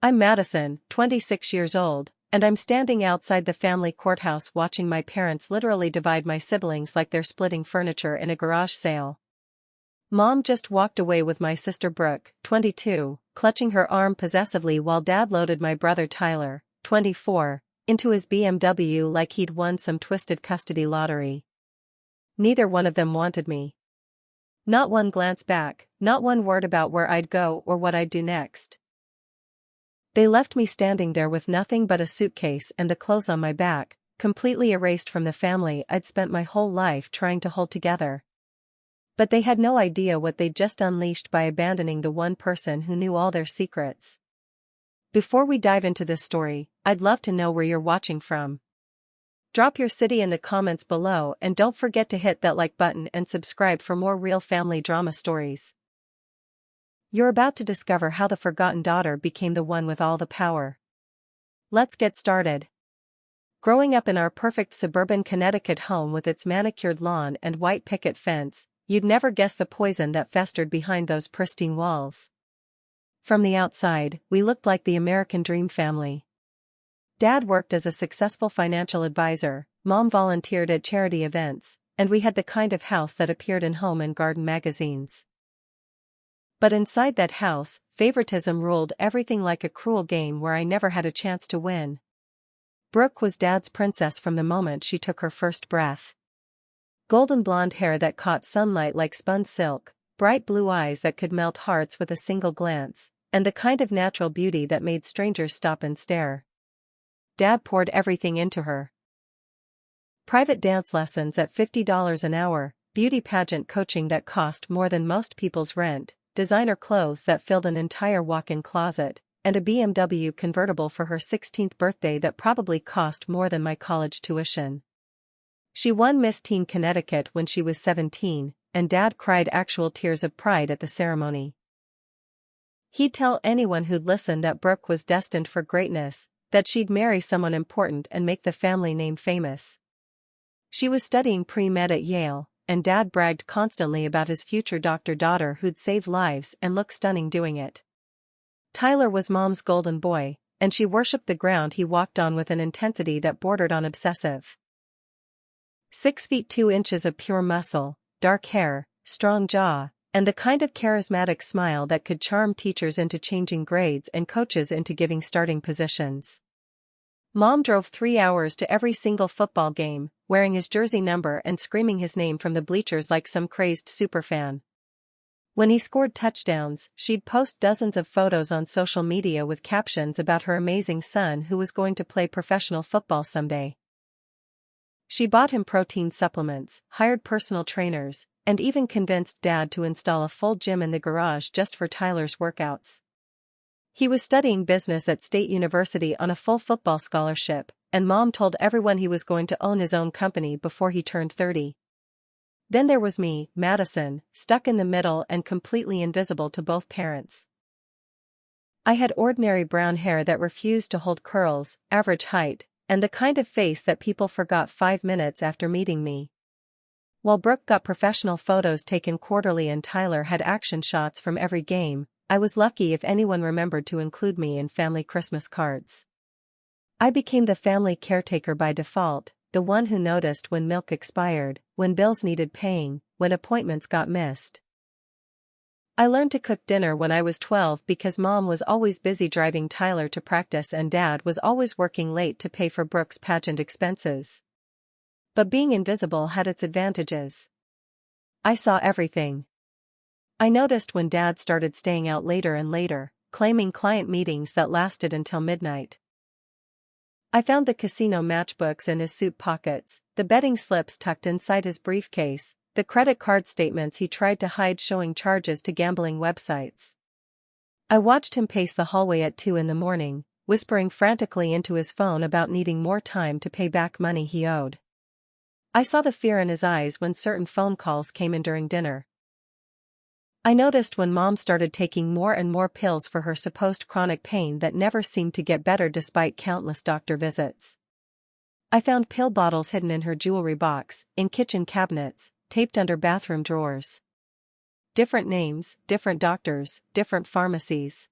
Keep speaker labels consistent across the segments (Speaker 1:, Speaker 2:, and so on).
Speaker 1: I'm Madison, 26 years old, and I'm standing outside the family courthouse watching my parents literally divide my siblings like they're splitting furniture in a garage sale. Mom just walked away with my sister Brooke, 22, clutching her arm possessively while Dad loaded my brother Tyler, 24, into his BMW like he'd won some twisted custody lottery. Neither one of them wanted me. Not one glance back, not one word about where I'd go or what I'd do next. They left me standing there with nothing but a suitcase and the clothes on my back, completely erased from the family I'd spent my whole life trying to hold together. But they had no idea what they'd just unleashed by abandoning the one person who knew all their secrets. Before we dive into this story, I'd love to know where you're watching from. Drop your city in the comments below and don't forget to hit that like button and subscribe for more real family drama stories. You're about to discover how the forgotten daughter became the one with all the power. Let's get started. Growing up in our perfect suburban Connecticut home with its manicured lawn and white picket fence, you'd never guess the poison that festered behind those pristine walls. From the outside, we looked like the American dream family. Dad worked as a successful financial advisor, Mom volunteered at charity events, and we had the kind of house that appeared in Home and Garden magazines. But inside that house, favoritism ruled everything like a cruel game where I never had a chance to win. Brooke was Dad's princess from the moment she took her first breath. Golden blonde hair that caught sunlight like spun silk, bright blue eyes that could melt hearts with a single glance, and the kind of natural beauty that made strangers stop and stare. Dad poured everything into her. Private dance lessons at $50 an hour, beauty pageant coaching that cost more than most people's rent, designer clothes that filled an entire walk-in closet, and a BMW convertible for her 16th birthday that probably cost more than my college tuition. She won Miss Teen Connecticut when she was 17, and Dad cried actual tears of pride at the ceremony. He'd tell anyone who'd listen that Brooke was destined for greatness, that she'd marry someone important and make the family name famous. She was studying pre-med at Yale, and Dad bragged constantly about his future doctor-daughter who'd save lives and look stunning doing it. Tyler was Mom's golden boy, and she worshipped the ground he walked on with an intensity that bordered on obsessive. 6 feet 2 inches of pure muscle, dark hair, strong jaw, and the kind of charismatic smile that could charm teachers into changing grades and coaches into giving starting positions. Mom drove 3 hours to every single football game, wearing his jersey number and screaming his name from the bleachers like some crazed superfan. When he scored touchdowns, she'd post dozens of photos on social media with captions about her amazing son who was going to play professional football someday. She bought him protein supplements, hired personal trainers, and even convinced Dad to install a full gym in the garage just for Tyler's workouts. He was studying business at State University on a full football scholarship, and Mom told everyone he was going to own his own company before he turned 30. Then there was me, Madison, stuck in the middle and completely invisible to both parents. I had ordinary brown hair that refused to hold curls, average height, and the kind of face that people forgot 5 minutes after meeting me. While Brooke got professional photos taken quarterly and Tyler had action shots from every game, I was lucky if anyone remembered to include me in family Christmas cards. I became the family caretaker by default, the one who noticed when milk expired, when bills needed paying, when appointments got missed. I learned to cook dinner when I was 12 because Mom was always busy driving Tyler to practice and Dad was always working late to pay for Brooke's pageant expenses. But being invisible had its advantages. I saw everything. I noticed when Dad started staying out later and later, claiming client meetings that lasted until midnight. I found the casino matchbooks in his suit pockets, the betting slips tucked inside his briefcase, the credit card statements he tried to hide showing charges to gambling websites. I watched him pace the hallway at 2 in the morning, whispering frantically into his phone about needing more time to pay back money he owed. I saw the fear in his eyes when certain phone calls came in during dinner. I noticed when Mom started taking more and more pills for her supposed chronic pain that never seemed to get better despite countless doctor visits. I found pill bottles hidden in her jewelry box, in kitchen cabinets, taped under bathroom drawers. Different names, different doctors, different pharmacies.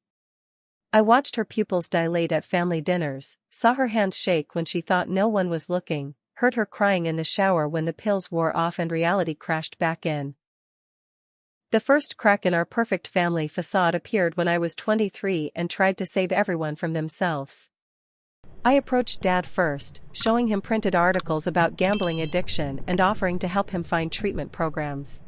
Speaker 1: I watched her pupils dilate at family dinners, saw her hands shake when she thought no one was looking, heard her crying in the shower when the pills wore off and reality crashed back in. The first crack in our perfect family facade appeared when I was 23 and tried to save everyone from themselves. I approached Dad first, showing him printed articles about gambling addiction and offering to help him find treatment programs.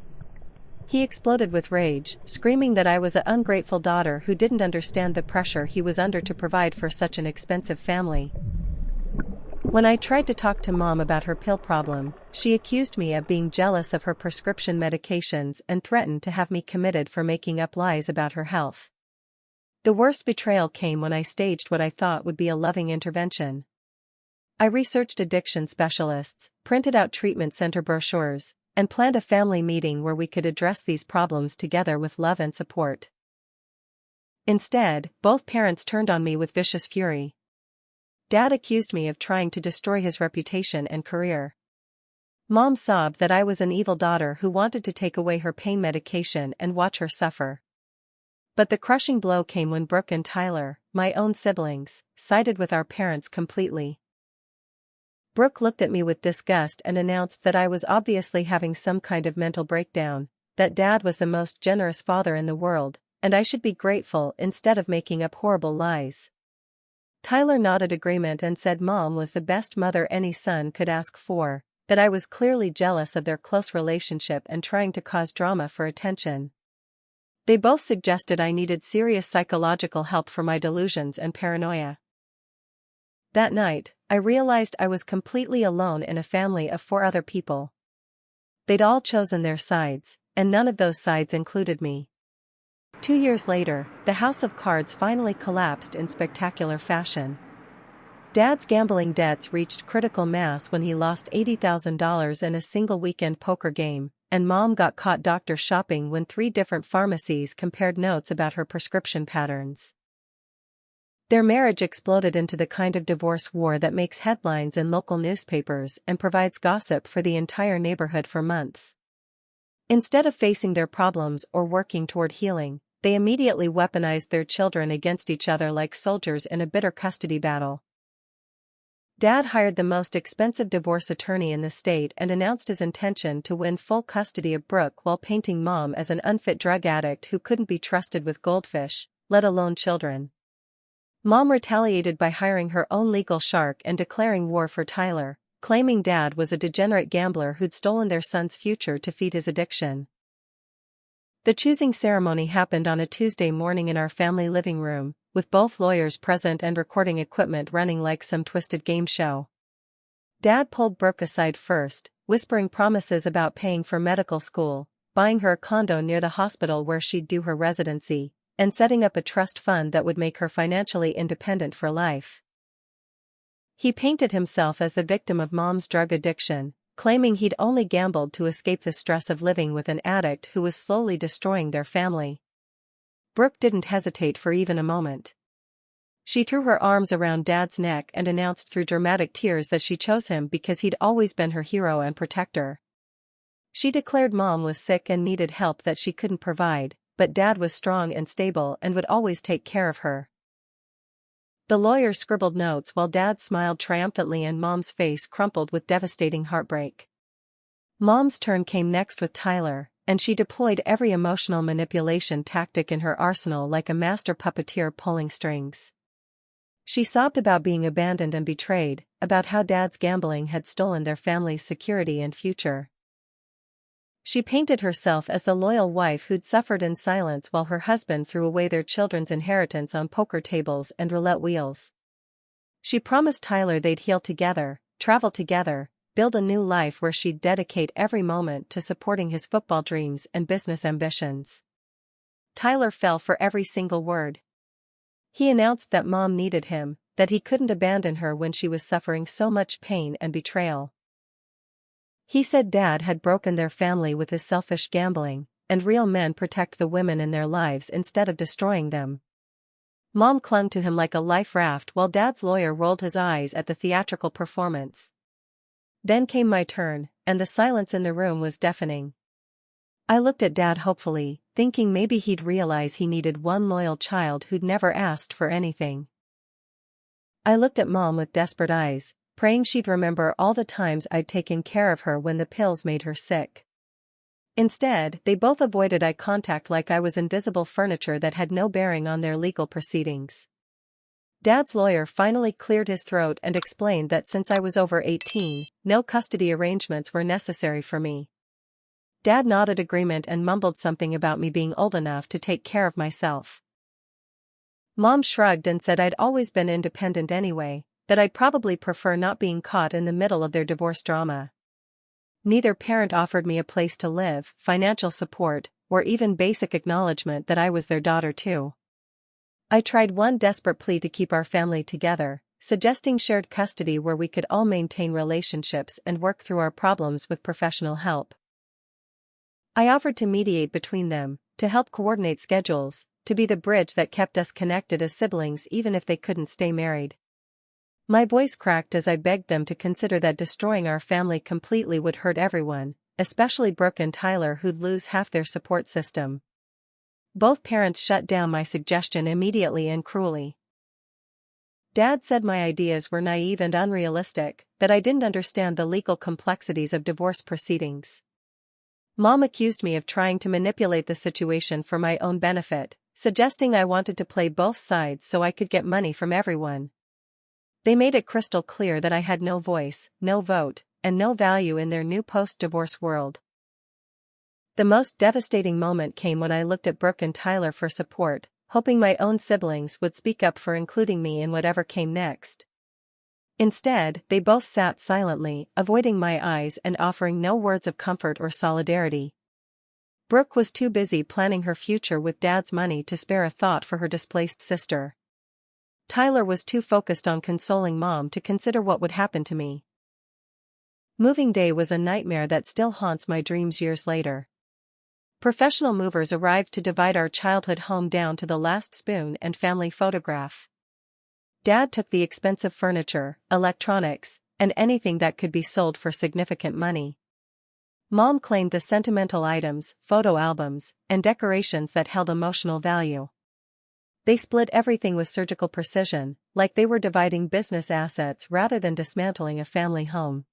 Speaker 1: He exploded with rage, screaming that I was an ungrateful daughter who didn't understand the pressure he was under to provide for such an expensive family. When I tried to talk to Mom about her pill problem, she accused me of being jealous of her prescription medications and threatened to have me committed for making up lies about her health. The worst betrayal came when I staged what I thought would be a loving intervention. I researched addiction specialists, printed out treatment center brochures, and planned a family meeting where we could address these problems together with love and support. Instead, both parents turned on me with vicious fury. Dad accused me of trying to destroy his reputation and career. Mom sobbed that I was an evil daughter who wanted to take away her pain medication and watch her suffer. But the crushing blow came when Brooke and Tyler, my own siblings, sided with our parents completely. Brooke looked at me with disgust and announced that I was obviously having some kind of mental breakdown, that Dad was the most generous father in the world, and I should be grateful instead of making up horrible lies. Tyler nodded agreement and said Mom was the best mother any son could ask for, that I was clearly jealous of their close relationship and trying to cause drama for attention. They both suggested I needed serious psychological help for my delusions and paranoia. That night, I realized I was completely alone in a family of 4 other people. They'd all chosen their sides, and none of those sides included me. 2 years later, the house of cards finally collapsed in spectacular fashion. Dad's gambling debts reached critical mass when he lost $80,000 in a single weekend poker game, and Mom got caught doctor shopping when 3 different pharmacies compared notes about her prescription patterns. Their marriage exploded into the kind of divorce war that makes headlines in local newspapers and provides gossip for the entire neighborhood for months. Instead of facing their problems or working toward healing, they immediately weaponized their children against each other like soldiers in a bitter custody battle. Dad hired the most expensive divorce attorney in the state and announced his intention to win full custody of Brooke while painting Mom as an unfit drug addict who couldn't be trusted with goldfish, let alone children. Mom retaliated by hiring her own legal shark and declaring war for Tyler, claiming Dad was a degenerate gambler who'd stolen their son's future to feed his addiction. The choosing ceremony happened on a Tuesday morning in our family living room, with both lawyers present and recording equipment running like some twisted game show. Dad pulled Brooke aside first, whispering promises about paying for medical school, buying her a condo near the hospital where she'd do her residency, and setting up a trust fund that would make her financially independent for life. He painted himself as the victim of Mom's drug addiction, claiming he'd only gambled to escape the stress of living with an addict who was slowly destroying their family. Brooke didn't hesitate for even a moment. She threw her arms around Dad's neck and announced through dramatic tears that she chose him because he'd always been her hero and protector. She declared Mom was sick and needed help that she couldn't provide, but Dad was strong and stable and would always take care of her. The lawyer scribbled notes while Dad smiled triumphantly and Mom's face crumpled with devastating heartbreak. Mom's turn came next with Tyler, and she deployed every emotional manipulation tactic in her arsenal like a master puppeteer pulling strings. She sobbed about being abandoned and betrayed, about how Dad's gambling had stolen their family's security and future. She painted herself as the loyal wife who'd suffered in silence while her husband threw away their children's inheritance on poker tables and roulette wheels. She promised Tyler they'd heal together, travel together, build a new life where she'd dedicate every moment to supporting his football dreams and business ambitions. Tyler fell for every single word. He announced that Mom needed him, that he couldn't abandon her when she was suffering so much pain and betrayal. He said Dad had broken their family with his selfish gambling, and real men protect the women in their lives instead of destroying them. Mom clung to him like a life raft while Dad's lawyer rolled his eyes at the theatrical performance. Then came my turn, and the silence in the room was deafening. I looked at Dad hopefully, thinking maybe he'd realize he needed one loyal child who'd never asked for anything. I looked at Mom with desperate eyes, praying she'd remember all the times I'd taken care of her when the pills made her sick. Instead, they both avoided eye contact like I was invisible furniture that had no bearing on their legal proceedings. Dad's lawyer finally cleared his throat and explained that since I was over 18, no custody arrangements were necessary for me. Dad nodded agreement and mumbled something about me being old enough to take care of myself. Mom shrugged and said I'd always been independent anyway, that I'd probably prefer not being caught in the middle of their divorce drama. Neither parent offered me a place to live, financial support, or even basic acknowledgement that I was their daughter too. I tried one desperate plea to keep our family together, suggesting shared custody where we could all maintain relationships and work through our problems with professional help. I offered to mediate between them, to help coordinate schedules, to be the bridge that kept us connected as siblings even if they couldn't stay married. My voice cracked as I begged them to consider that destroying our family completely would hurt everyone, especially Brooke and Tyler who'd lose half their support system. Both parents shut down my suggestion immediately and cruelly. Dad said my ideas were naive and unrealistic, that I didn't understand the legal complexities of divorce proceedings. Mom accused me of trying to manipulate the situation for my own benefit, suggesting I wanted to play both sides so I could get money from everyone. They made it crystal clear that I had no voice, no vote, and no value in their new post-divorce world. The most devastating moment came when I looked at Brooke and Tyler for support, hoping my own siblings would speak up for including me in whatever came next. Instead, they both sat silently, avoiding my eyes and offering no words of comfort or solidarity. Brooke was too busy planning her future with Dad's money to spare a thought for her displaced sister. Tyler was too focused on consoling Mom to consider what would happen to me. Moving day was a nightmare that still haunts my dreams years later. Professional movers arrived to divide our childhood home down to the last spoon and family photograph. Dad took the expensive furniture, electronics, and anything that could be sold for significant money. Mom claimed the sentimental items, photo albums, and decorations that held emotional value. They split everything with surgical precision, like they were dividing business assets rather than dismantling a family home.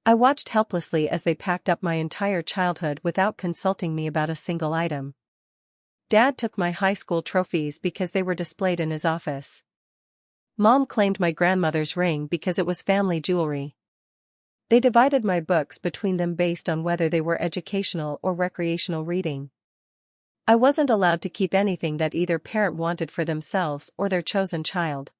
Speaker 1: I watched helplessly as they packed up my entire childhood without consulting me about a single item. Dad took my high school trophies because they were displayed in his office. Mom claimed my grandmother's ring because it was family jewelry. They divided my books between them based on whether they were educational or recreational reading. I wasn't allowed to keep anything that either parent wanted for themselves or their chosen child.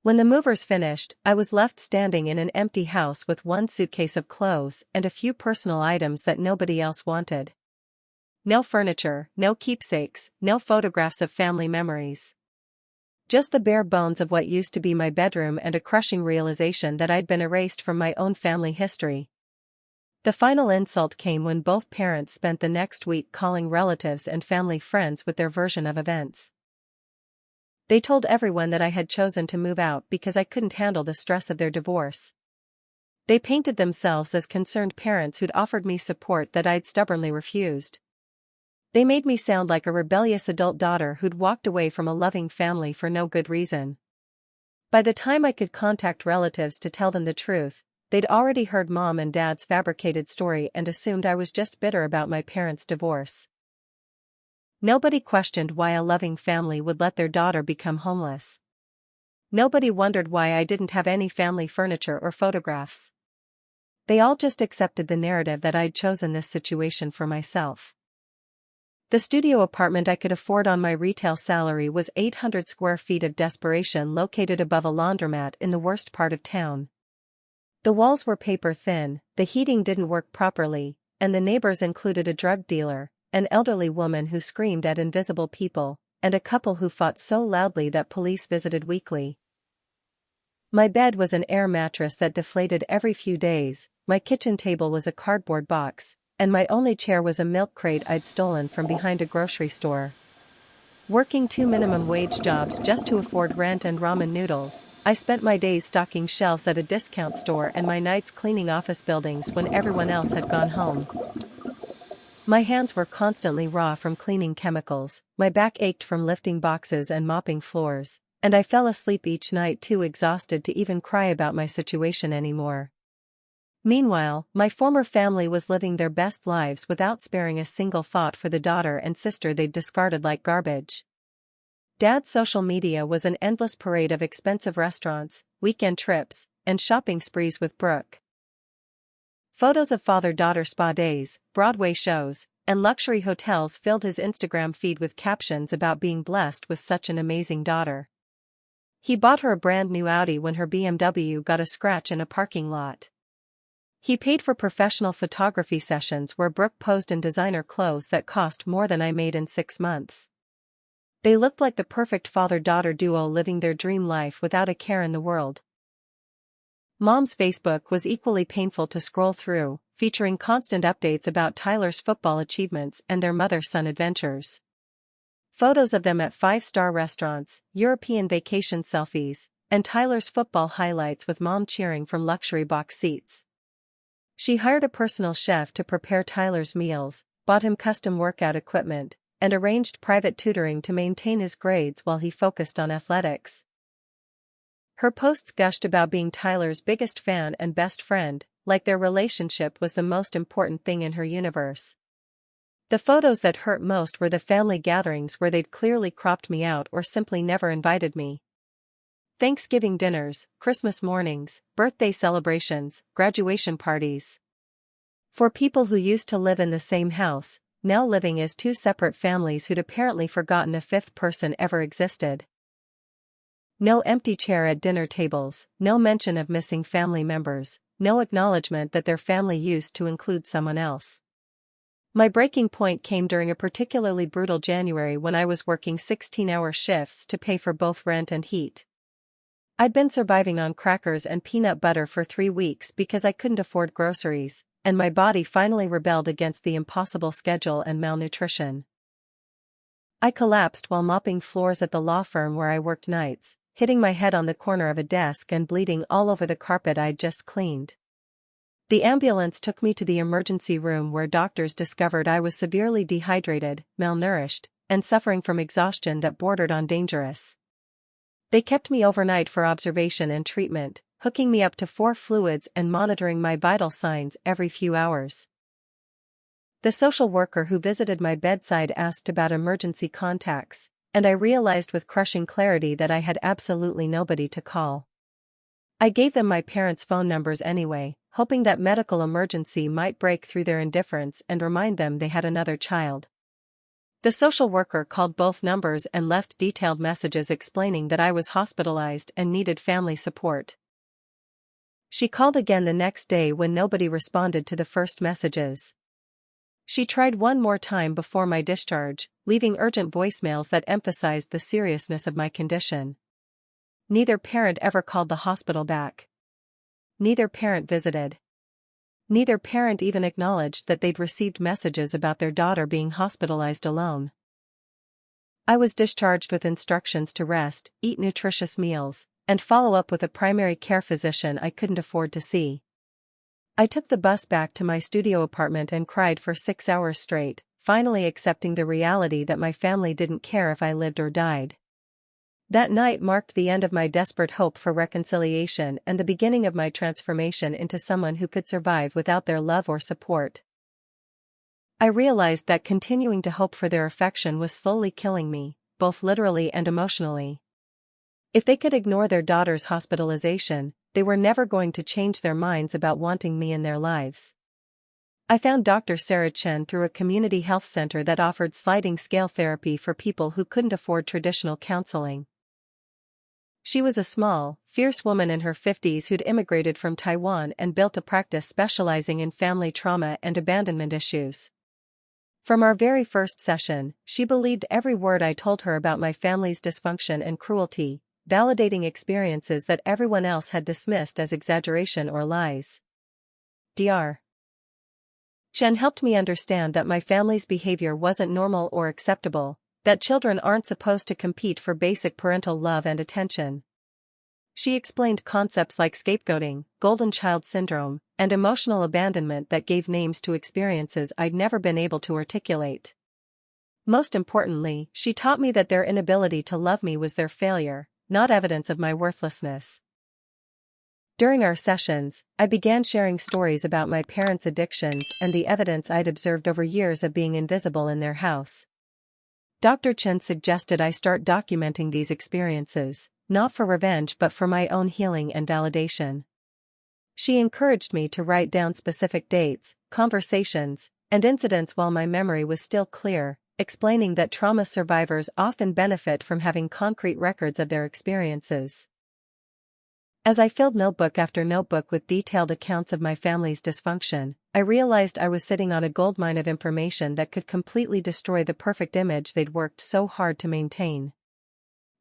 Speaker 1: When the movers finished, I was left standing in an empty house with one suitcase of clothes and a few personal items that nobody else wanted. No furniture, no keepsakes, no photographs of family memories. Just the bare bones of what used to be my bedroom and a crushing realization that I'd been erased from my own family history. The final insult came when both parents spent the next week calling relatives and family friends with their version of events. They told everyone that I had chosen to move out because I couldn't handle the stress of their divorce. They painted themselves as concerned parents who'd offered me support that I'd stubbornly refused. They made me sound like a rebellious adult daughter who'd walked away from a loving family for no good reason. By the time I could contact relatives to tell them the truth, they'd already heard Mom and Dad's fabricated story and assumed I was just bitter about my parents' divorce. Nobody questioned why a loving family would let their daughter become homeless. Nobody wondered why I didn't have any family furniture or photographs. They all just accepted the narrative that I'd chosen this situation for myself. The studio apartment I could afford on my retail salary was 800 square feet of desperation located above a laundromat in the worst part of town. The walls were paper thin, the heating didn't work properly, and the neighbors included a drug dealer, an elderly woman who screamed at invisible people, and a couple who fought so loudly that police visited weekly. My bed was an air mattress that deflated every few days, my kitchen table was a cardboard box, and my only chair was a milk crate I'd stolen from behind a grocery store. Working 2 minimum wage jobs just to afford rent and ramen noodles, I spent my days stocking shelves at a discount store and my nights cleaning office buildings when everyone else had gone home. My hands were constantly raw from cleaning chemicals, my back ached from lifting boxes and mopping floors, and I fell asleep each night too exhausted to even cry about my situation anymore. Meanwhile, my former family was living their best lives without sparing a single thought for the daughter and sister they'd discarded like garbage. Dad's social media was an endless parade of expensive restaurants, weekend trips, and shopping sprees with Brooke. Photos of father-daughter spa days, Broadway shows, and luxury hotels filled his Instagram feed with captions about being blessed with such an amazing daughter. He bought her a brand new Audi when her BMW got a scratch in a parking lot. He paid for professional photography sessions where Brooke posed in designer clothes that cost more than I made in 6 months. They looked like the perfect father-daughter duo living their dream life without a care in the world. Mom's Facebook was equally painful to scroll through, featuring constant updates about Tyler's football achievements and their mother-son adventures. Photos of them at five-star restaurants, European vacation selfies, and Tyler's football highlights with Mom cheering from luxury box seats. She hired a personal chef to prepare Tyler's meals, bought him custom workout equipment, and arranged private tutoring to maintain his grades while he focused on athletics. Her posts gushed about being Tyler's biggest fan and best friend, like their relationship was the most important thing in her universe. The photos that hurt most were the family gatherings where they'd clearly cropped me out or simply never invited me. Thanksgiving dinners, Christmas mornings, birthday celebrations, graduation parties. For people who used to live in the same house, now living as two separate families who'd apparently forgotten a fifth person ever existed. No empty chair at dinner tables, no mention of missing family members, no acknowledgement that their family used to include someone else. My breaking point came during a particularly brutal January when I was working 16-hour shifts to pay for both rent and heat. I'd been surviving on crackers and peanut butter for 3 weeks because I couldn't afford groceries, and my body finally rebelled against the impossible schedule and malnutrition. I collapsed while mopping floors at the law firm where I worked nights, hitting my head on the corner of a desk and bleeding all over the carpet I'd just cleaned. The ambulance took me to the emergency room where doctors discovered I was severely dehydrated, malnourished, and suffering from exhaustion that bordered on dangerous. They kept me overnight for observation and treatment, hooking me up to 4 fluids and monitoring my vital signs every few hours. The social worker who visited my bedside asked about emergency contacts, and I realized with crushing clarity that I had absolutely nobody to call. I gave them my parents' phone numbers anyway, hoping that medical emergency might break through their indifference and remind them they had another child. The social worker called both numbers and left detailed messages explaining that I was hospitalized and needed family support. She called again the next day when nobody responded to the first messages. She tried one more time before my discharge, leaving urgent voicemails that emphasized the seriousness of my condition. Neither parent ever called the hospital back. Neither parent visited. Neither parent even acknowledged that they'd received messages about their daughter being hospitalized alone. I was discharged with instructions to rest, eat nutritious meals, and follow up with a primary care physician I couldn't afford to see. I took the bus back to my studio apartment and cried for 6 hours straight, finally accepting the reality that my family didn't care if I lived or died. That night marked the end of my desperate hope for reconciliation and the beginning of my transformation into someone who could survive without their love or support. I realized that continuing to hope for their affection was slowly killing me, both literally and emotionally. If they could ignore their daughter's hospitalization, they were never going to change their minds about wanting me in their lives. I found Dr. Sarah Chen through a community health center that offered sliding scale therapy for people who couldn't afford traditional counseling. She was a small, fierce woman in her 50s who'd immigrated from Taiwan and built a practice specializing in family trauma and abandonment issues. From our very first session, she believed every word I told her about my family's dysfunction and cruelty, validating experiences that everyone else had dismissed as exaggeration or lies. Dr. Chen helped me understand that my family's behavior wasn't normal or acceptable, that children aren't supposed to compete for basic parental love and attention. She explained concepts like scapegoating, golden child syndrome, and emotional abandonment that gave names to experiences I'd never been able to articulate. Most importantly, she taught me that their inability to love me was their failure, not evidence of my worthlessness. During our sessions, I began sharing stories about my parents' addictions and the evidence I'd observed over years of being invisible in their house. Dr. Chen suggested I start documenting these experiences, not for revenge but for my own healing and validation. She encouraged me to write down specific dates, conversations, and incidents while my memory was still clear, explaining that trauma survivors often benefit from having concrete records of their experiences. As I filled notebook after notebook with detailed accounts of my family's dysfunction, I realized I was sitting on a goldmine of information that could completely destroy the perfect image they'd worked so hard to maintain.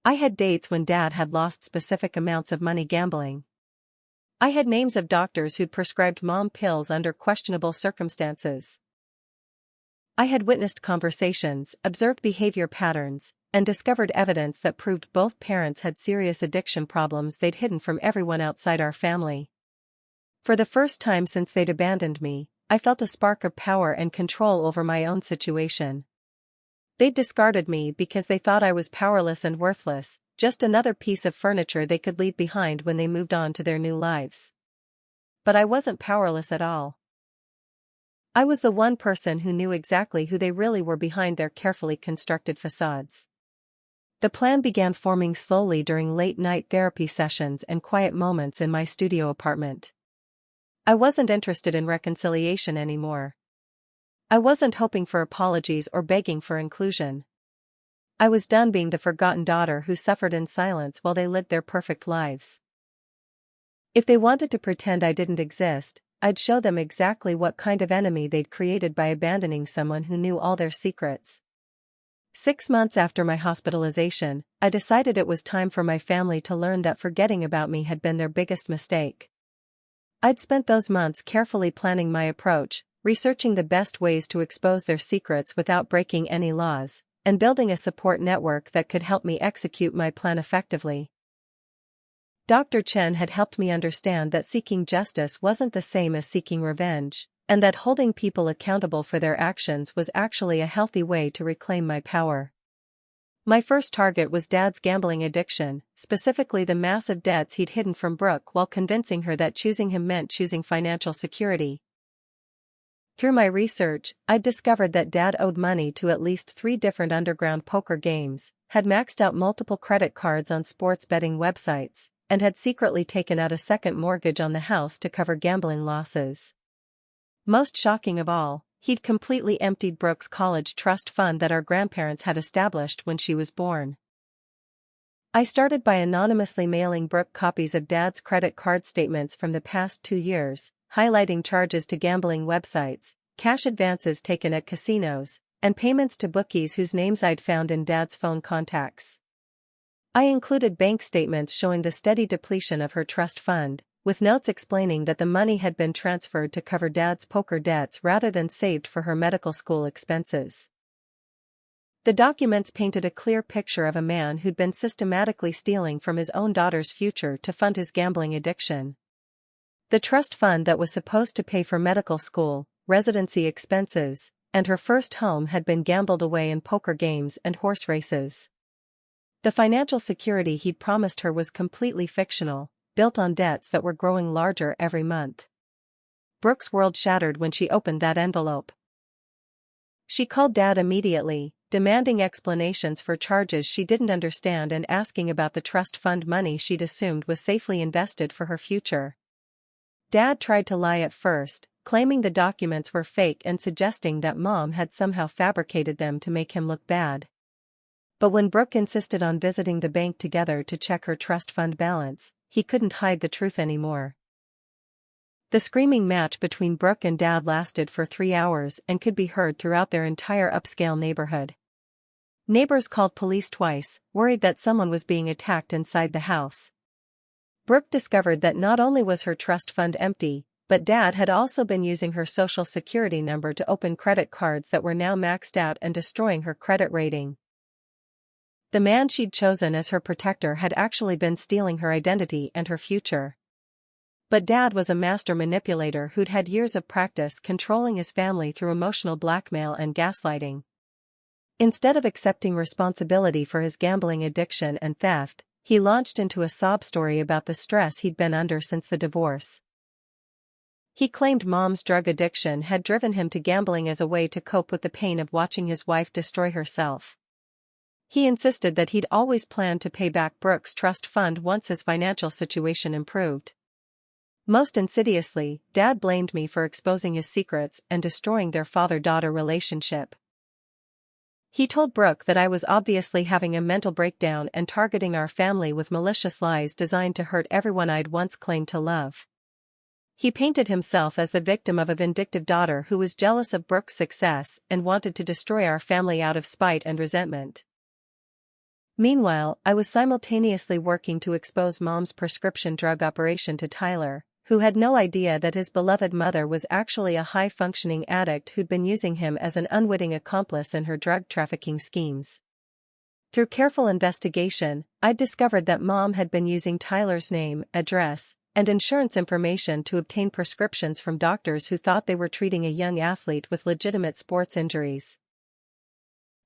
Speaker 1: I had dates when Dad had lost specific amounts of money gambling. I had names of doctors who'd prescribed Mom pills under questionable circumstances. I had witnessed conversations, observed behavior patterns, and discovered evidence that proved both parents had serious addiction problems they'd hidden from everyone outside our family. For the first time since they'd abandoned me, I felt a spark of power and control over my own situation. They'd discarded me because they thought I was powerless and worthless, just another piece of furniture they could leave behind when they moved on to their new lives. But I wasn't powerless at all. I was the one person who knew exactly who they really were behind their carefully constructed facades. The plan began forming slowly during late-night therapy sessions and quiet moments in my studio apartment. I wasn't interested in reconciliation anymore. I wasn't hoping for apologies or begging for inclusion. I was done being the forgotten daughter who suffered in silence while they lived their perfect lives. If they wanted to pretend I didn't exist, I'd show them exactly what kind of enemy they'd created by abandoning someone who knew all their secrets. 6 months after my hospitalization, I decided it was time for my family to learn that forgetting about me had been their biggest mistake. I'd spent those months carefully planning my approach, researching the best ways to expose their secrets without breaking any laws, and building a support network that could help me execute my plan effectively. Dr. Chen had helped me understand that seeking justice wasn't the same as seeking revenge, and that holding people accountable for their actions was actually a healthy way to reclaim my power. My first target was Dad's gambling addiction, specifically the massive debts he'd hidden from Brooke while convincing her that choosing him meant choosing financial security. Through my research, I'd discovered that Dad owed money to at least 3 different underground poker games, had maxed out multiple credit cards on sports betting websites, and had secretly taken out a second mortgage on the house to cover gambling losses. Most shocking of all, he'd completely emptied Brooke's college trust fund that our grandparents had established when she was born. I started by anonymously mailing Brooke copies of Dad's credit card statements from the past 2 years, highlighting charges to gambling websites, cash advances taken at casinos, and payments to bookies whose names I'd found in Dad's phone contacts. I included bank statements showing the steady depletion of her trust fund, with notes explaining that the money had been transferred to cover Dad's poker debts rather than saved for her medical school expenses. The documents painted a clear picture of a man who'd been systematically stealing from his own daughter's future to fund his gambling addiction. The trust fund that was supposed to pay for medical school, residency expenses, and her first home had been gambled away in poker games and horse races. The financial security he'd promised her was completely fictional, built on debts that were growing larger every month. Brooke's world shattered when she opened that envelope. She called Dad immediately, demanding explanations for charges she didn't understand and asking about the trust fund money she'd assumed was safely invested for her future. Dad tried to lie at first, claiming the documents were fake and suggesting that Mom had somehow fabricated them to make him look bad. But when Brooke insisted on visiting the bank together to check her trust fund balance, he couldn't hide the truth anymore. The screaming match between Brooke and Dad lasted for 3 hours and could be heard throughout their entire upscale neighborhood. Neighbors called police twice, worried that someone was being attacked inside the house. Brooke discovered that not only was her trust fund empty, but Dad had also been using her social security number to open credit cards that were now maxed out and destroying her credit rating. The man she'd chosen as her protector had actually been stealing her identity and her future. But Dad was a master manipulator who'd had years of practice controlling his family through emotional blackmail and gaslighting. Instead of accepting responsibility for his gambling addiction and theft, he launched into a sob story about the stress he'd been under since the divorce. He claimed Mom's drug addiction had driven him to gambling as a way to cope with the pain of watching his wife destroy herself. He insisted that he'd always planned to pay back Brooke's trust fund once his financial situation improved. Most insidiously, Dad blamed me for exposing his secrets and destroying their father-daughter relationship. He told Brooke that I was obviously having a mental breakdown and targeting our family with malicious lies designed to hurt everyone I'd once claimed to love. He painted himself as the victim of a vindictive daughter who was jealous of Brooke's success and wanted to destroy our family out of spite and resentment. Meanwhile, I was simultaneously working to expose Mom's prescription drug operation to Tyler, who had no idea that his beloved mother was actually a high-functioning addict who'd been using him as an unwitting accomplice in her drug trafficking schemes. Through careful investigation, I'd discovered that Mom had been using Tyler's name, address, and insurance information to obtain prescriptions from doctors who thought they were treating a young athlete with legitimate sports injuries.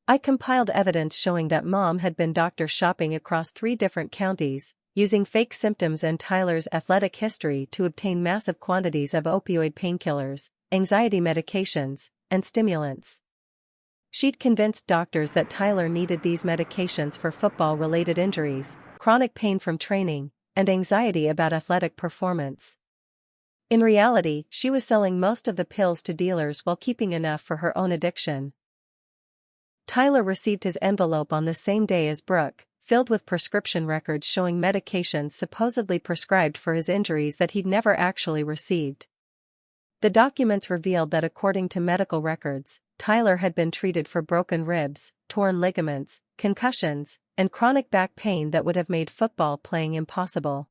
Speaker 1: I compiled evidence showing that Mom had been doctor shopping across 3 different counties, using fake symptoms and Tyler's athletic history to obtain massive quantities of opioid painkillers, anxiety medications, and stimulants. She'd convinced doctors that Tyler needed these medications for football-related injuries, chronic pain from training, and anxiety about athletic performance. In reality, she was selling most of the pills to dealers while keeping enough for her own addiction. Tyler received his envelope on the same day as Brooke, filled with prescription records showing medications supposedly prescribed for his injuries that he'd never actually received. The documents revealed that according to medical records, Tyler had been treated for broken ribs, torn ligaments, concussions, and chronic back pain that would have made football playing impossible.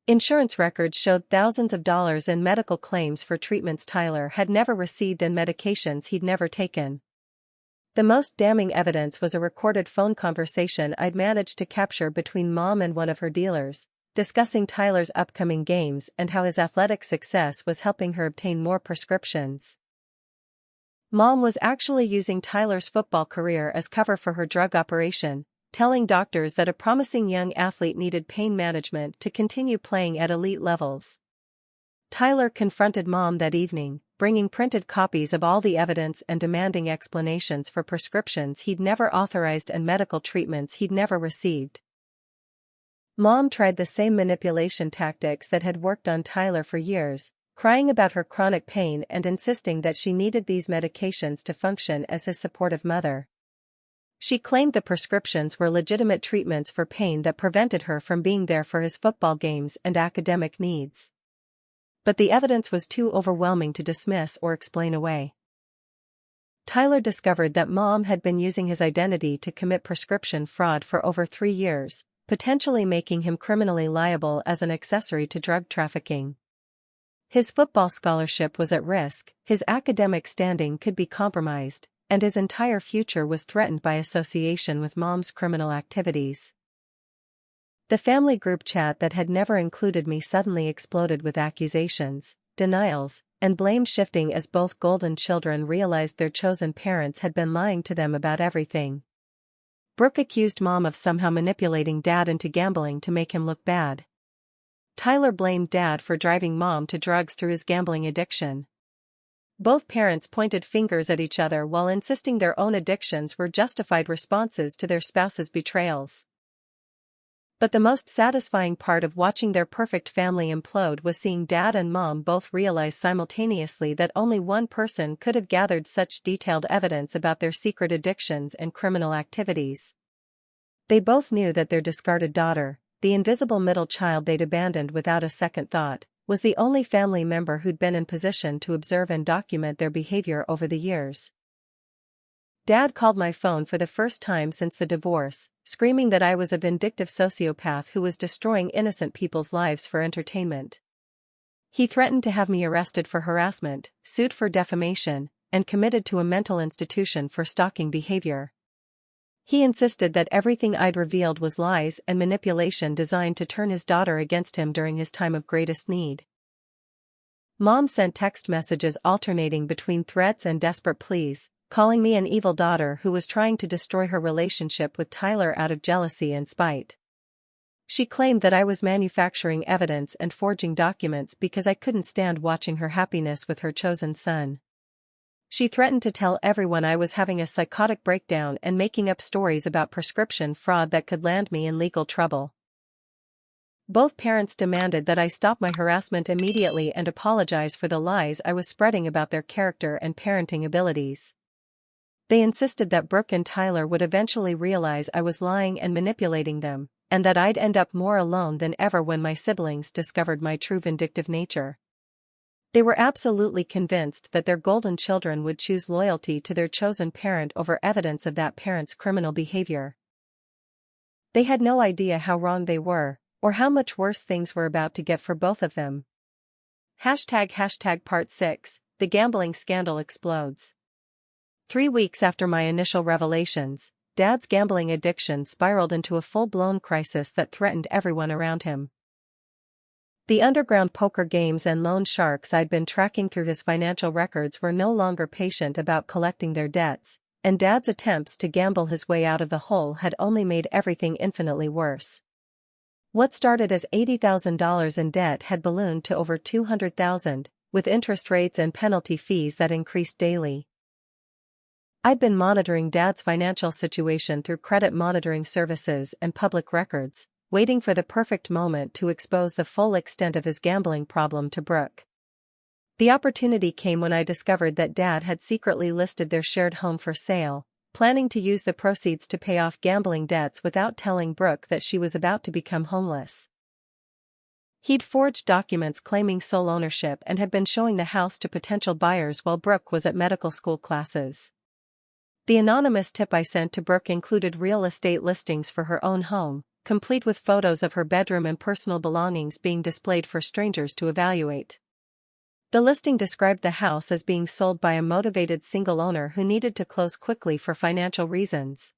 Speaker 1: Insurance records showed thousands of dollars in medical claims for treatments Tyler had never received and medications he'd never taken. The most damning evidence was a recorded phone conversation I'd managed to capture between Mom and one of her dealers, discussing Tyler's upcoming games and how his athletic success was helping her obtain more prescriptions. Mom was actually using Tyler's football career as cover for her drug operation, telling doctors that a promising young athlete needed pain management to continue playing at elite levels. Tyler confronted Mom that evening, bringing printed copies of all the evidence and demanding explanations for prescriptions he'd never authorized and medical treatments he'd never received. Mom tried the same manipulation tactics that had worked on Tyler for years, crying about her chronic pain and insisting that she needed these medications to function as his supportive mother. She claimed the prescriptions were legitimate treatments for pain that prevented her from being there for his football games and academic needs. But the evidence was too overwhelming to dismiss or explain away. Tyler discovered that Mom had been using his identity to commit prescription fraud for over 3 years, potentially making him criminally liable as an accessory to drug trafficking. His football scholarship was at risk, his academic standing could be compromised, and his entire future was threatened by association with Mom's criminal activities. The family group chat that had never included me suddenly exploded with accusations, denials, and blame shifting as both golden children realized their chosen parents had been lying to them about everything. Brooke accused Mom of somehow manipulating Dad into gambling to make him look bad. Tyler blamed Dad for driving Mom to drugs through his gambling addiction. Both parents pointed fingers at each other while insisting their own addictions were justified responses to their spouses' betrayals. But the most satisfying part of watching their perfect family implode was seeing Dad and Mom both realize simultaneously that only one person could have gathered such detailed evidence about their secret addictions and criminal activities. They both knew that their discarded daughter, the invisible middle child they'd abandoned without a second thought, was the only family member who'd been in position to observe and document their behavior over the years. Dad called my phone for the first time since the divorce, screaming that I was a vindictive sociopath who was destroying innocent people's lives for entertainment. He threatened to have me arrested for harassment, sued for defamation, and committed to a mental institution for stalking behavior. He insisted that everything I'd revealed was lies and manipulation designed to turn his daughter against him during his time of greatest need. Mom sent text messages alternating between threats and desperate pleas, calling me an evil daughter who was trying to destroy her relationship with Tyler out of jealousy and spite. She claimed that I was manufacturing evidence and forging documents because I couldn't stand watching her happiness with her chosen son. She threatened to tell everyone I was having a psychotic breakdown and making up stories about prescription fraud that could land me in legal trouble. Both parents demanded that I stop my harassment immediately and apologize for the lies I was spreading about their character and parenting abilities. They insisted that Brooke and Tyler would eventually realize I was lying and manipulating them, and that I'd end up more alone than ever when my siblings discovered my true vindictive nature. They were absolutely convinced that their golden children would choose loyalty to their chosen parent over evidence of that parent's criminal behavior. They had no idea how wrong they were, or how much worse things were about to get for both of them. ## Part 6, The Gambling Scandal Explodes. 3 weeks after my initial revelations, Dad's gambling addiction spiraled into a full-blown crisis that threatened everyone around him. The underground poker games and loan sharks I'd been tracking through his financial records were no longer patient about collecting their debts, and Dad's attempts to gamble his way out of the hole had only made everything infinitely worse. What started as $80,000 in debt had ballooned to over $200,000, with interest rates and penalty fees that increased daily. I'd been monitoring Dad's financial situation through credit monitoring services and public records, waiting for the perfect moment to expose the full extent of his gambling problem to Brooke. The opportunity came when I discovered that Dad had secretly listed their shared home for sale, planning to use the proceeds to pay off gambling debts without telling Brooke that she was about to become homeless. He'd forged documents claiming sole ownership and had been showing the house to potential buyers while Brooke was at medical school classes. The anonymous tip I sent to Brooke included real estate listings for her own home, complete with photos of her bedroom and personal belongings being displayed for strangers to evaluate. The listing described the house as being sold by a motivated single owner who needed to close quickly for financial reasons.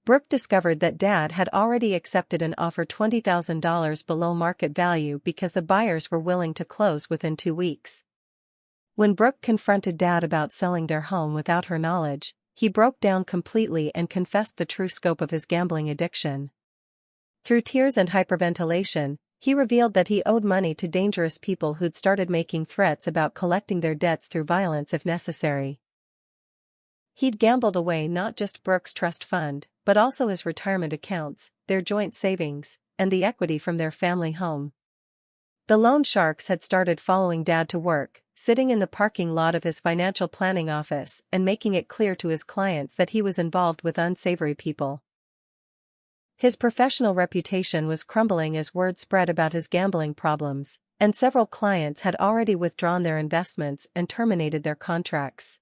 Speaker 1: Brooke discovered that Dad had already accepted an offer $20,000 below market value because the buyers were willing to close within 2 weeks. When Brooke confronted Dad about selling their home without her knowledge, he broke down completely and confessed the true scope of his gambling addiction. Through tears and hyperventilation, he revealed that he owed money to dangerous people who'd started making threats about collecting their debts through violence if necessary. He'd gambled away not just Brooke's trust fund, but also his retirement accounts, their joint savings, and the equity from their family home. The loan sharks had started following Dad to work, sitting in the parking lot of his financial planning office and making it clear to his clients that he was involved with unsavory people. His professional reputation was crumbling as word spread about his gambling problems, and several clients had already withdrawn their investments and terminated their contracts.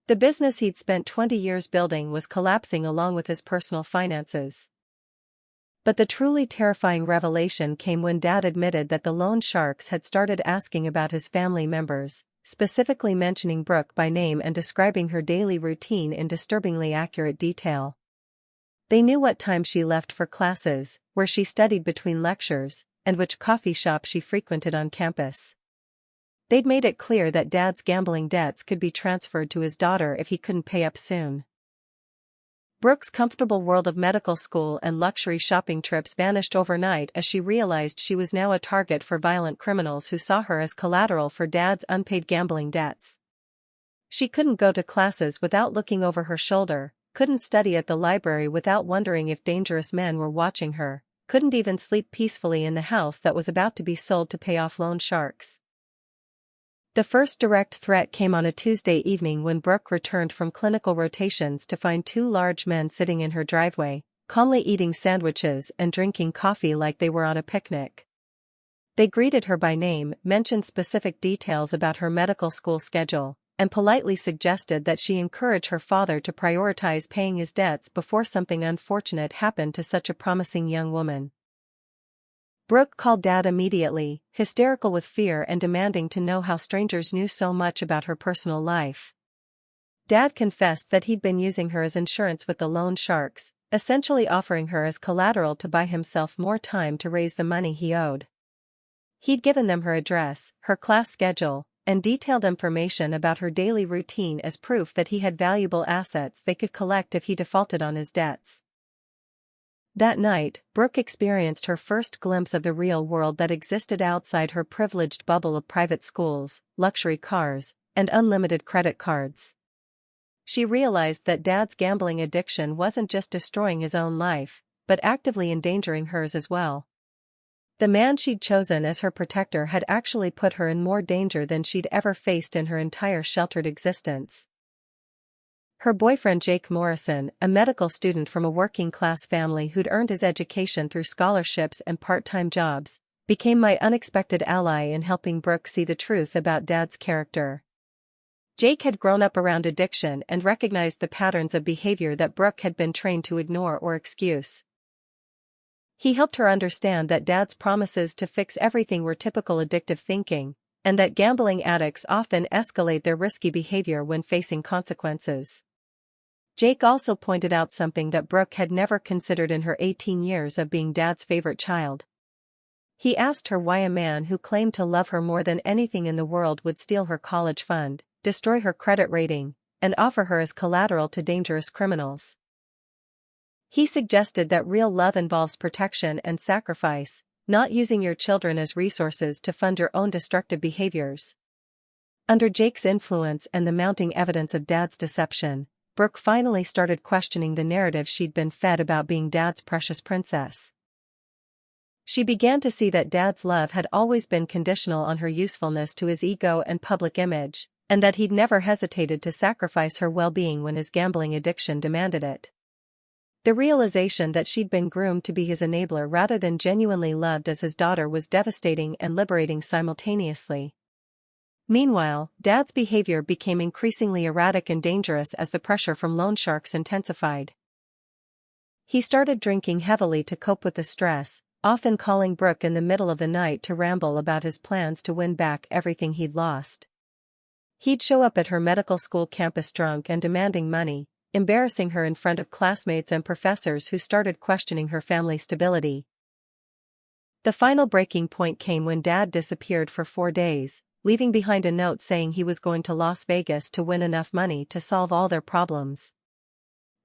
Speaker 1: The business he'd spent 20 years building was collapsing along with his personal finances. But the truly terrifying revelation came when Dad admitted that the loan sharks had started asking about his family members, specifically mentioning Brooke by name and describing her daily routine in disturbingly accurate detail. They knew what time she left for classes, where she studied between lectures, and which coffee shop she frequented on campus. They'd made it clear that Dad's gambling debts could be transferred to his daughter if he couldn't pay up soon. Brooke's comfortable world of medical school and luxury shopping trips vanished overnight as she realized she was now a target for violent criminals who saw her as collateral for Dad's unpaid gambling debts. She couldn't go to classes without looking over her shoulder, couldn't study at the library without wondering if dangerous men were watching her, couldn't even sleep peacefully in the house that was about to be sold to pay off loan sharks. The first direct threat came on a Tuesday evening when Brooke returned from clinical rotations to find 2 large men sitting in her driveway, calmly eating sandwiches and drinking coffee like they were on a picnic. They greeted her by name, mentioned specific details about her medical school schedule, and politely suggested that she encourage her father to prioritize paying his debts before something unfortunate happened to such a promising young woman. Brooke called Dad immediately, hysterical with fear and demanding to know how strangers knew so much about her personal life. Dad confessed that he'd been using her as insurance with the loan sharks, essentially offering her as collateral to buy himself more time to raise the money he owed. He'd given them her address, her class schedule, and detailed information about her daily routine as proof that he had valuable assets they could collect if he defaulted on his debts. That night, Brooke experienced her first glimpse of the real world that existed outside her privileged bubble of private schools, luxury cars, and unlimited credit cards. She realized that Dad's gambling addiction wasn't just destroying his own life, but actively endangering hers as well. The man she'd chosen as her protector had actually put her in more danger than she'd ever faced in her entire sheltered existence. Her boyfriend Jake Morrison, a medical student from a working-class family who'd earned his education through scholarships and part-time jobs, became my unexpected ally in helping Brooke see the truth about Dad's character. Jake had grown up around addiction and recognized the patterns of behavior that Brooke had been trained to ignore or excuse. He helped her understand that Dad's promises to fix everything were typical addictive thinking, and that gambling addicts often escalate their risky behavior when facing consequences. Jake also pointed out something that Brooke had never considered in her 18 years of being Dad's favorite child. He asked her why a man who claimed to love her more than anything in the world would steal her college fund, destroy her credit rating, and offer her as collateral to dangerous criminals. He suggested that real love involves protection and sacrifice, not using your children as resources to fund your own destructive behaviors. Under Jake's influence and the mounting evidence of Dad's deception, Brooke finally started questioning the narrative she'd been fed about being Dad's precious princess. She began to see that Dad's love had always been conditional on her usefulness to his ego and public image, and that he'd never hesitated to sacrifice her well-being when his gambling addiction demanded it. The realization that she'd been groomed to be his enabler rather than genuinely loved as his daughter was devastating and liberating simultaneously. Meanwhile, Dad's behavior became increasingly erratic and dangerous as the pressure from loan sharks intensified. He started drinking heavily to cope with the stress, often calling Brooke in the middle of the night to ramble about his plans to win back everything he'd lost. He'd show up at her medical school campus drunk and demanding money, embarrassing her in front of classmates and professors who started questioning her family stability. The final breaking point came when Dad disappeared for 4 days, leaving behind a note saying he was going to Las Vegas to win enough money to solve all their problems.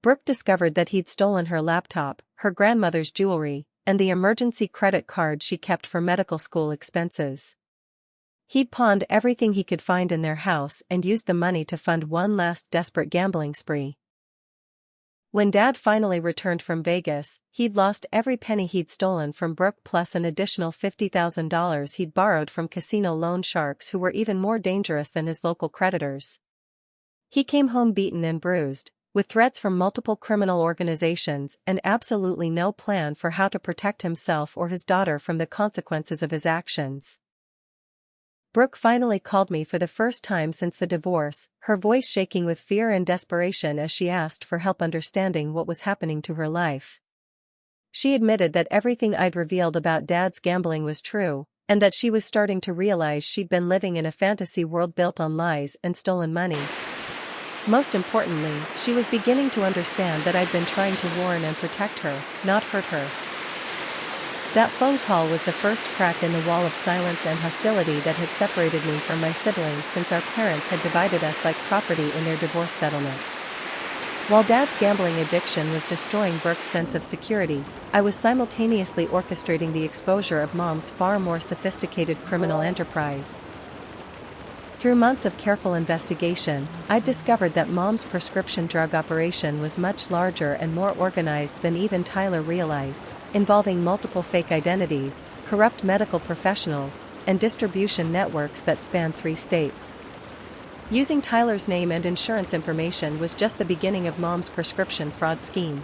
Speaker 1: Brooke discovered that he'd stolen her laptop, her grandmother's jewelry, and the emergency credit card she kept for medical school expenses. He'd pawned everything he could find in their house and used the money to fund one last desperate gambling spree. When Dad finally returned from Vegas, he'd lost every penny he'd stolen from Brooke plus an additional $50,000 he'd borrowed from casino loan sharks who were even more dangerous than his local creditors. He came home beaten and bruised, with threats from multiple criminal organizations and absolutely no plan for how to protect himself or his daughter from the consequences of his actions. Brooke finally called me for the first time since the divorce, her voice shaking with fear and desperation as she asked for help understanding what was happening to her life. She admitted that everything I'd revealed about Dad's gambling was true, and that she was starting to realize she'd been living in a fantasy world built on lies and stolen money. Most importantly, she was beginning to understand that I'd been trying to warn and protect her, not hurt her. That phone call was the first crack in the wall of silence and hostility that had separated me from my siblings since our parents had divided us like property in their divorce settlement. While Dad's gambling addiction was destroying Brooke's sense of security, I was simultaneously orchestrating the exposure of Mom's far more sophisticated criminal enterprise. Through months of careful investigation, I'd discovered that Mom's prescription drug operation was much larger and more organized than even Tyler realized, involving multiple fake identities, corrupt medical professionals, and distribution networks that spanned 3 states. Using Tyler's name and insurance information was just the beginning of Mom's prescription fraud scheme.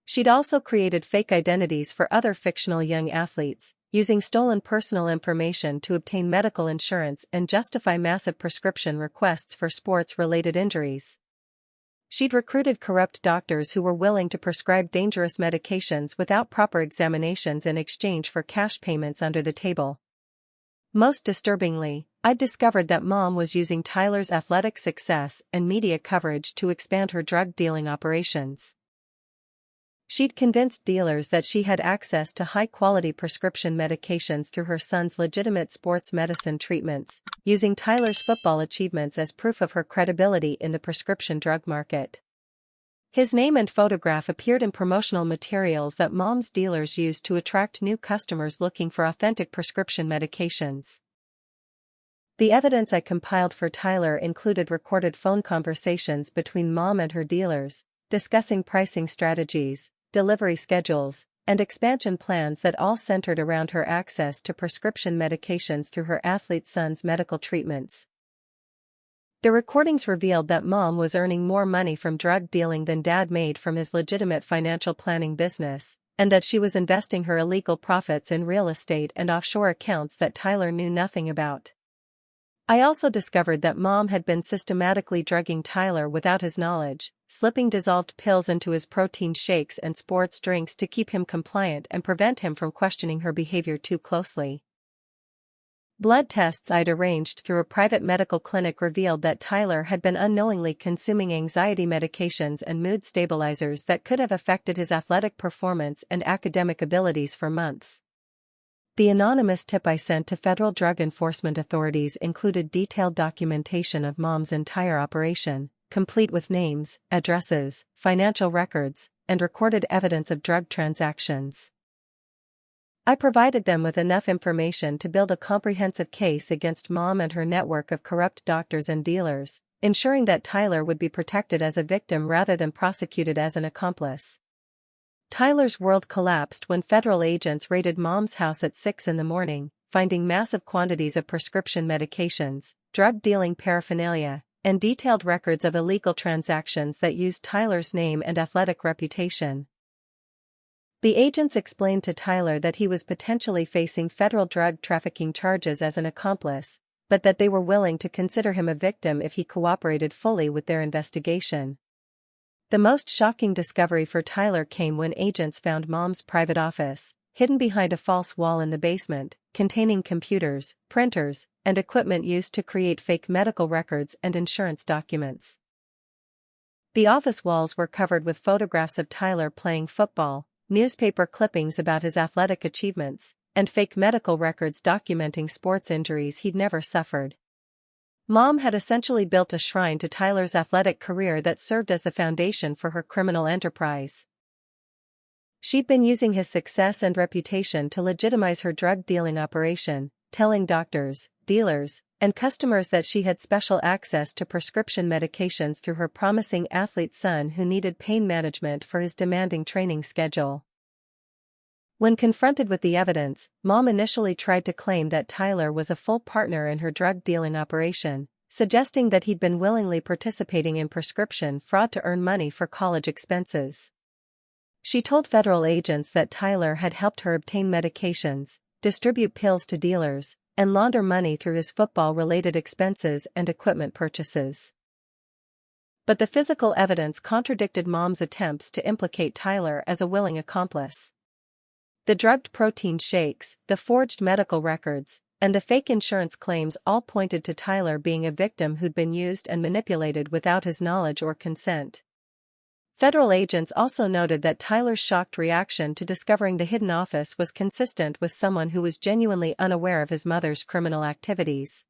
Speaker 1: She'd also created fake identities for other fictional young athletes, using stolen personal information to obtain medical insurance and justify massive prescription requests for sports-related injuries. She'd recruited corrupt doctors who were willing to prescribe dangerous medications without proper examinations in exchange for cash payments under the table. Most disturbingly, I discovered that Mom was using Tyler's athletic success and media coverage to expand her drug dealing operations. She'd convinced dealers that she had access to high-quality prescription medications through her son's legitimate sports medicine treatments, using Tyler's football achievements as proof of her credibility in the prescription drug market. His name and photograph appeared in promotional materials that Mom's dealers used to attract new customers looking for authentic prescription medications. The evidence I compiled for Tyler included recorded phone conversations between Mom and her dealers, discussing pricing strategies, delivery schedules, and expansion plans that all centered around her access to prescription medications through her athlete son's medical treatments. The recordings revealed that Mom was earning more money from drug dealing than Dad made from his legitimate financial planning business, and that she was investing her illegal profits in real estate and offshore accounts that Tyler knew nothing about. I also discovered that Mom had been systematically drugging Tyler without his knowledge, slipping dissolved pills into his protein shakes and sports drinks to keep him compliant and prevent him from questioning her behavior too closely. Blood tests I'd arranged through a private medical clinic revealed that Tyler had been unknowingly consuming anxiety medications and mood stabilizers that could have affected his athletic performance and academic abilities for months. The anonymous tip I sent to federal drug enforcement authorities included detailed documentation of Mom's entire operation, complete with names, addresses, financial records, and recorded evidence of drug transactions. I provided them with enough information to build a comprehensive case against Mom and her network of corrupt doctors and dealers, ensuring that Tyler would be protected as a victim rather than prosecuted as an accomplice. Tyler's world collapsed when federal agents raided Mom's house at 6 a.m, finding massive quantities of prescription medications, drug-dealing paraphernalia, and detailed records of illegal transactions that used Tyler's name and athletic reputation. The agents explained to Tyler that he was potentially facing federal drug trafficking charges as an accomplice, but that they were willing to consider him a victim if he cooperated fully with their investigation. The most shocking discovery for Tyler came when agents found Mom's private office, hidden behind a false wall in the basement, containing computers, printers, and equipment used to create fake medical records and insurance documents. The office walls were covered with photographs of Tyler playing football, newspaper clippings about his athletic achievements, and fake medical records documenting sports injuries he'd never suffered. Mom had essentially built a shrine to Tyler's athletic career that served as the foundation for her criminal enterprise. She'd been using his success and reputation to legitimize her drug-dealing operation, telling doctors, dealers, and customers that she had special access to prescription medications through her promising athlete son who needed pain management for his demanding training schedule. When confronted with the evidence, Mom initially tried to claim that Tyler was a full partner in her drug-dealing operation, suggesting that he'd been willingly participating in prescription fraud to earn money for college expenses. She told federal agents that Tyler had helped her obtain medications, distribute pills to dealers, and launder money through his football-related expenses and equipment purchases. But the physical evidence contradicted Mom's attempts to implicate Tyler as a willing accomplice. The drugged protein shakes, the forged medical records, and the fake insurance claims all pointed to Tyler being a victim who'd been used and manipulated without his knowledge or consent. Federal agents also noted that Tyler's shocked reaction to discovering the hidden office was consistent with someone who was genuinely unaware of his mother's criminal activities.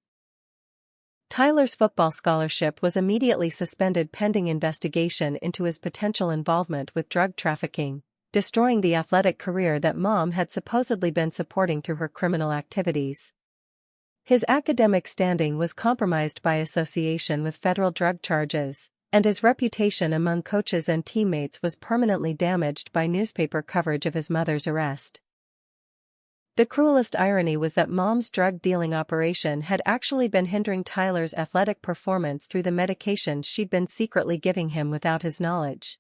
Speaker 1: Tyler's football scholarship was immediately suspended pending investigation into his potential involvement with drug trafficking, destroying the athletic career that Mom had supposedly been supporting through her criminal activities. His academic standing was compromised by association with federal drug charges, and his reputation among coaches and teammates was permanently damaged by newspaper coverage of his mother's arrest. The cruelest irony was that Mom's drug-dealing operation had actually been hindering Tyler's athletic performance through the medications she'd been secretly giving him without his knowledge.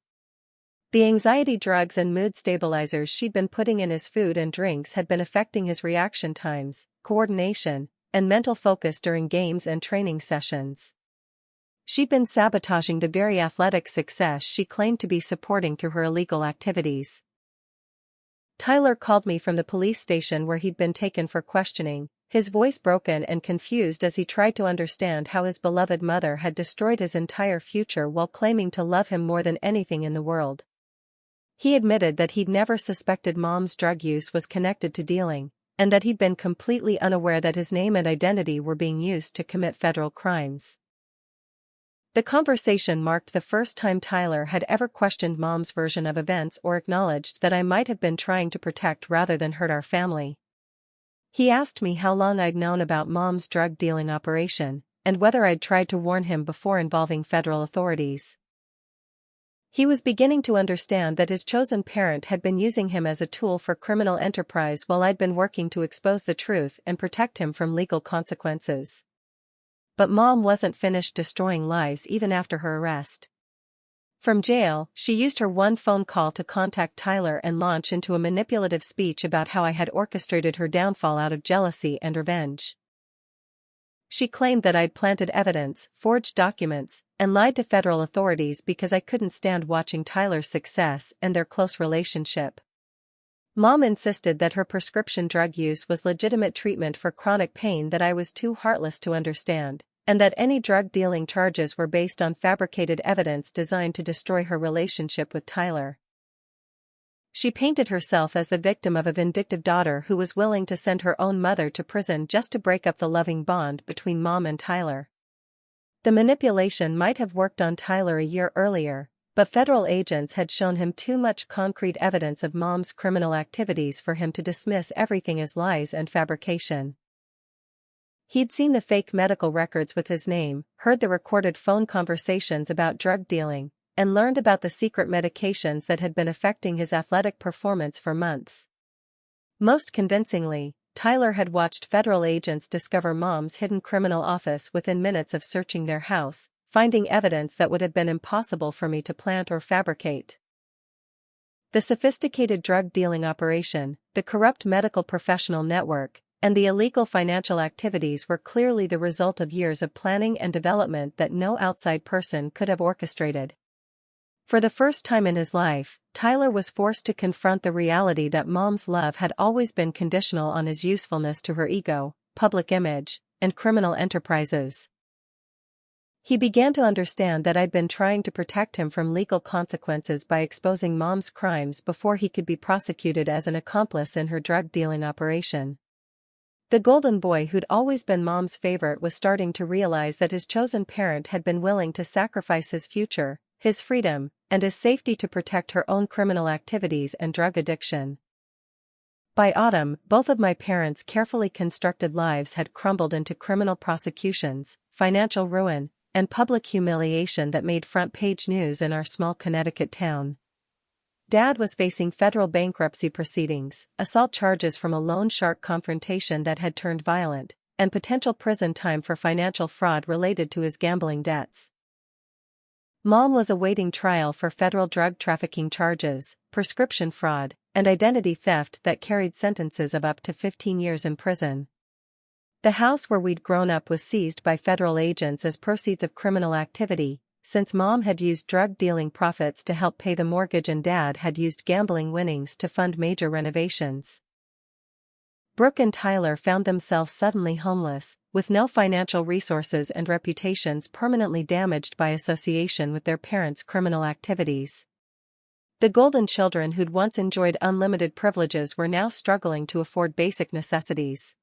Speaker 1: The anxiety drugs and mood stabilizers she'd been putting in his food and drinks had been affecting his reaction times, coordination, and mental focus during games and training sessions. She'd been sabotaging the very athletic success she claimed to be supporting through her illegal activities. Tyler called me from the police station where he'd been taken for questioning, his voice broken and confused as he tried to understand how his beloved mother had destroyed his entire future while claiming to love him more than anything in the world. He admitted that he'd never suspected Mom's drug use was connected to dealing, and that he'd been completely unaware that his name and identity were being used to commit federal crimes. The conversation marked the first time Tyler had ever questioned Mom's version of events or acknowledged that I might have been trying to protect rather than hurt our family. He asked me how long I'd known about Mom's drug dealing operation, and whether I'd tried to warn him before involving federal authorities. He was beginning to understand that his chosen parent had been using him as a tool for criminal enterprise while I'd been working to expose the truth and protect him from legal consequences. But Mom wasn't finished destroying lives even after her arrest. From jail, she used her one phone call to contact Tyler and launch into a manipulative speech about how I had orchestrated her downfall out of jealousy and revenge. She claimed that I'd planted evidence, forged documents, and lied to federal authorities because I couldn't stand watching Tyler's success and their close relationship. Mom insisted that her prescription drug use was legitimate treatment for chronic pain that I was too heartless to understand, and that any drug-dealing charges were based on fabricated evidence designed to destroy her relationship with Tyler. She painted herself as the victim of a vindictive daughter who was willing to send her own mother to prison just to break up the loving bond between Mom and Tyler. The manipulation might have worked on Tyler a year earlier, but federal agents had shown him too much concrete evidence of Mom's criminal activities for him to dismiss everything as lies and fabrication. He'd seen the fake medical records with his name, heard the recorded phone conversations about drug dealing, and learned about the secret medications that had been affecting his athletic performance for months. Most convincingly, Tyler had watched federal agents discover Mom's hidden criminal office within minutes of searching their house, finding evidence that would have been impossible for me to plant or fabricate. The sophisticated drug-dealing operation, the corrupt medical professional network, and the illegal financial activities were clearly the result of years of planning and development that no outside person could have orchestrated. For the first time in his life, Tyler was forced to confront the reality that Mom's love had always been conditional on his usefulness to her ego, public image, and criminal enterprises. He began to understand that I'd been trying to protect him from legal consequences by exposing Mom's crimes before he could be prosecuted as an accomplice in her drug-dealing operation. The golden boy who'd always been Mom's favorite was starting to realize that his chosen parent had been willing to sacrifice his future, his freedom, and his safety to protect her own criminal activities and drug addiction. By autumn, both of my parents' carefully constructed lives had crumbled into criminal prosecutions, financial ruin, and public humiliation that made front-page news in our small Connecticut town. Dad was facing federal bankruptcy proceedings, assault charges from a loan shark confrontation that had turned violent, and potential prison time for financial fraud related to his gambling debts. Mom was awaiting trial for federal drug trafficking charges, prescription fraud, and identity theft that carried sentences of up to 15 years in prison. The house where we'd grown up was seized by federal agents as proceeds of criminal activity, since Mom had used drug-dealing profits to help pay the mortgage and Dad had used gambling winnings to fund major renovations. Brooke and Tyler found themselves suddenly homeless, with no financial resources and reputations permanently damaged by association with their parents' criminal activities. The golden children who'd once enjoyed unlimited privileges were now struggling to afford basic necessities.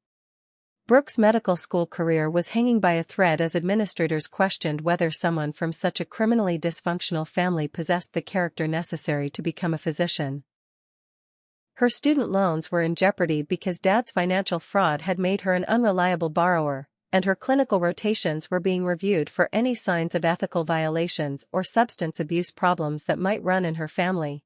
Speaker 1: Brooke's medical school career was hanging by a thread as administrators questioned whether someone from such a criminally dysfunctional family possessed the character necessary to become a physician. Her student loans were in jeopardy because Dad's financial fraud had made her an unreliable borrower, and her clinical rotations were being reviewed for any signs of ethical violations or substance abuse problems that might run in her family.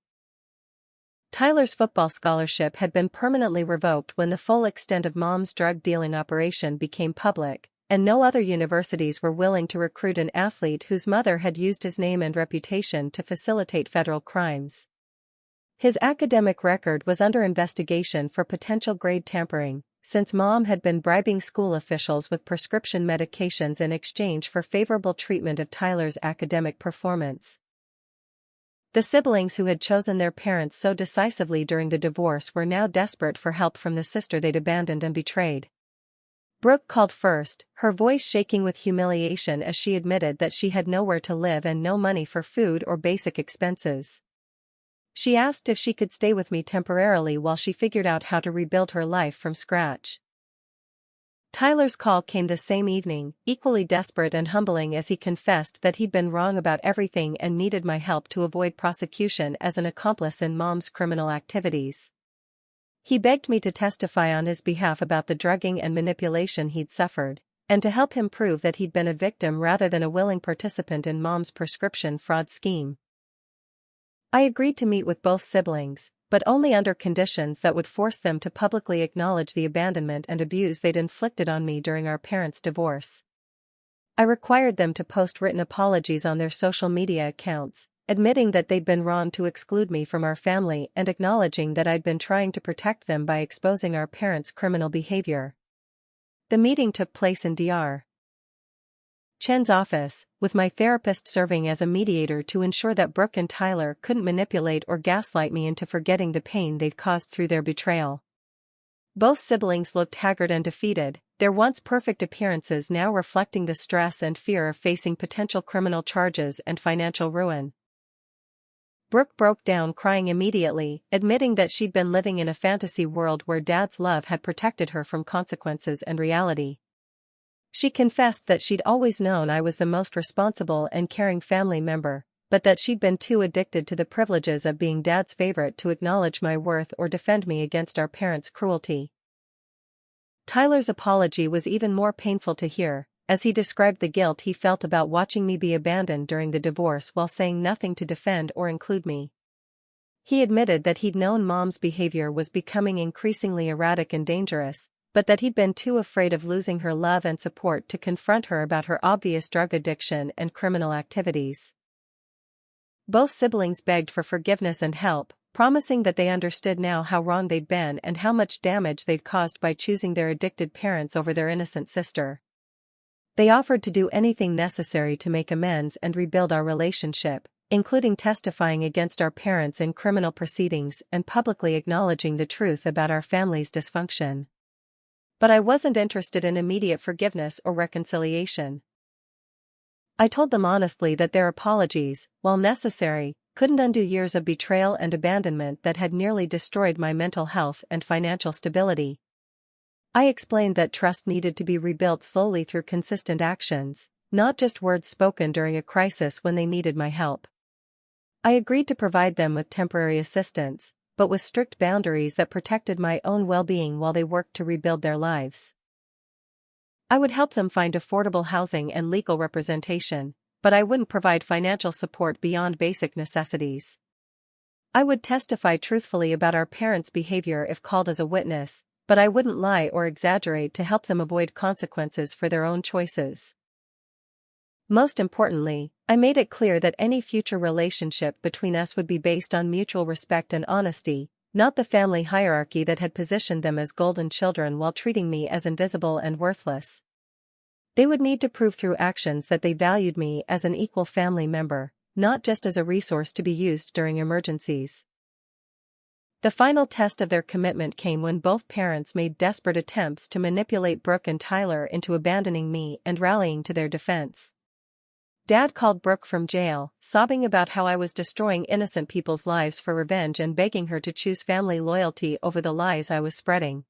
Speaker 1: Tyler's football scholarship had been permanently revoked when the full extent of Mom's drug-dealing operation became public, and no other universities were willing to recruit an athlete whose mother had used his name and reputation to facilitate federal crimes. His academic record was under investigation for potential grade tampering, since Mom had been bribing school officials with prescription medications in exchange for favorable treatment of Tyler's academic performance. The siblings who had chosen their parents so decisively during the divorce were now desperate for help from the sister they'd abandoned and betrayed. Brooke called first, her voice shaking with humiliation as she admitted that she had nowhere to live and no money for food or basic expenses. She asked if she could stay with me temporarily while she figured out how to rebuild her life from scratch. Tyler's call came the same evening, equally desperate and humbling as he confessed that he'd been wrong about everything and needed my help to avoid prosecution as an accomplice in Mom's criminal activities. He begged me to testify on his behalf about the drugging and manipulation he'd suffered, and to help him prove that he'd been a victim rather than a willing participant in Mom's prescription fraud scheme. I agreed to meet with both siblings, but only under conditions that would force them to publicly acknowledge the abandonment and abuse they'd inflicted on me during our parents' divorce. I required them to post written apologies on their social media accounts, admitting that they'd been wrong to exclude me from our family and acknowledging that I'd been trying to protect them by exposing our parents' criminal behavior. The meeting took place in Dr. Chen's office, with my therapist serving as a mediator to ensure that Brooke and Tyler couldn't manipulate or gaslight me into forgetting the pain they'd caused through their betrayal. Both siblings looked haggard and defeated, their once perfect appearances now reflecting the stress and fear of facing potential criminal charges and financial ruin. Brooke broke down crying immediately, admitting that she'd been living in a fantasy world where Dad's love had protected her from consequences and reality. She confessed that she'd always known I was the most responsible and caring family member, but that she'd been too addicted to the privileges of being Dad's favorite to acknowledge my worth or defend me against our parents' cruelty. Tyler's apology was even more painful to hear, as he described the guilt he felt about watching me be abandoned during the divorce while saying nothing to defend or include me. He admitted that he'd known Mom's behavior was becoming increasingly erratic and dangerous, but that he'd been too afraid of losing her love and support to confront her about her obvious drug addiction and criminal activities. Both siblings begged for forgiveness and help, promising that they understood now how wrong they'd been and how much damage they'd caused by choosing their addicted parents over their innocent sister. They offered to do anything necessary to make amends and rebuild our relationship, including testifying against our parents in criminal proceedings and publicly acknowledging the truth about our family's dysfunction. But I wasn't interested in immediate forgiveness or reconciliation. I told them honestly that their apologies, while necessary, couldn't undo years of betrayal and abandonment that had nearly destroyed my mental health and financial stability. I explained that trust needed to be rebuilt slowly through consistent actions, not just words spoken during a crisis when they needed my help. I agreed to provide them with temporary assistance, but with strict boundaries that protected my own well-being while they worked to rebuild their lives. I would help them find affordable housing and legal representation, but I wouldn't provide financial support beyond basic necessities. I would testify truthfully about our parents' behavior if called as a witness, but I wouldn't lie or exaggerate to help them avoid consequences for their own choices. Most importantly, I made it clear that any future relationship between us would be based on mutual respect and honesty, not the family hierarchy that had positioned them as golden children while treating me as invisible and worthless. They would need to prove through actions that they valued me as an equal family member, not just as a resource to be used during emergencies. The final test of their commitment came when both parents made desperate attempts to manipulate Brooke and Tyler into abandoning me and rallying to their defense. Dad called Brooke from jail, sobbing about how I was destroying innocent people's lives for revenge and begging her to choose family loyalty over the lies I was spreading.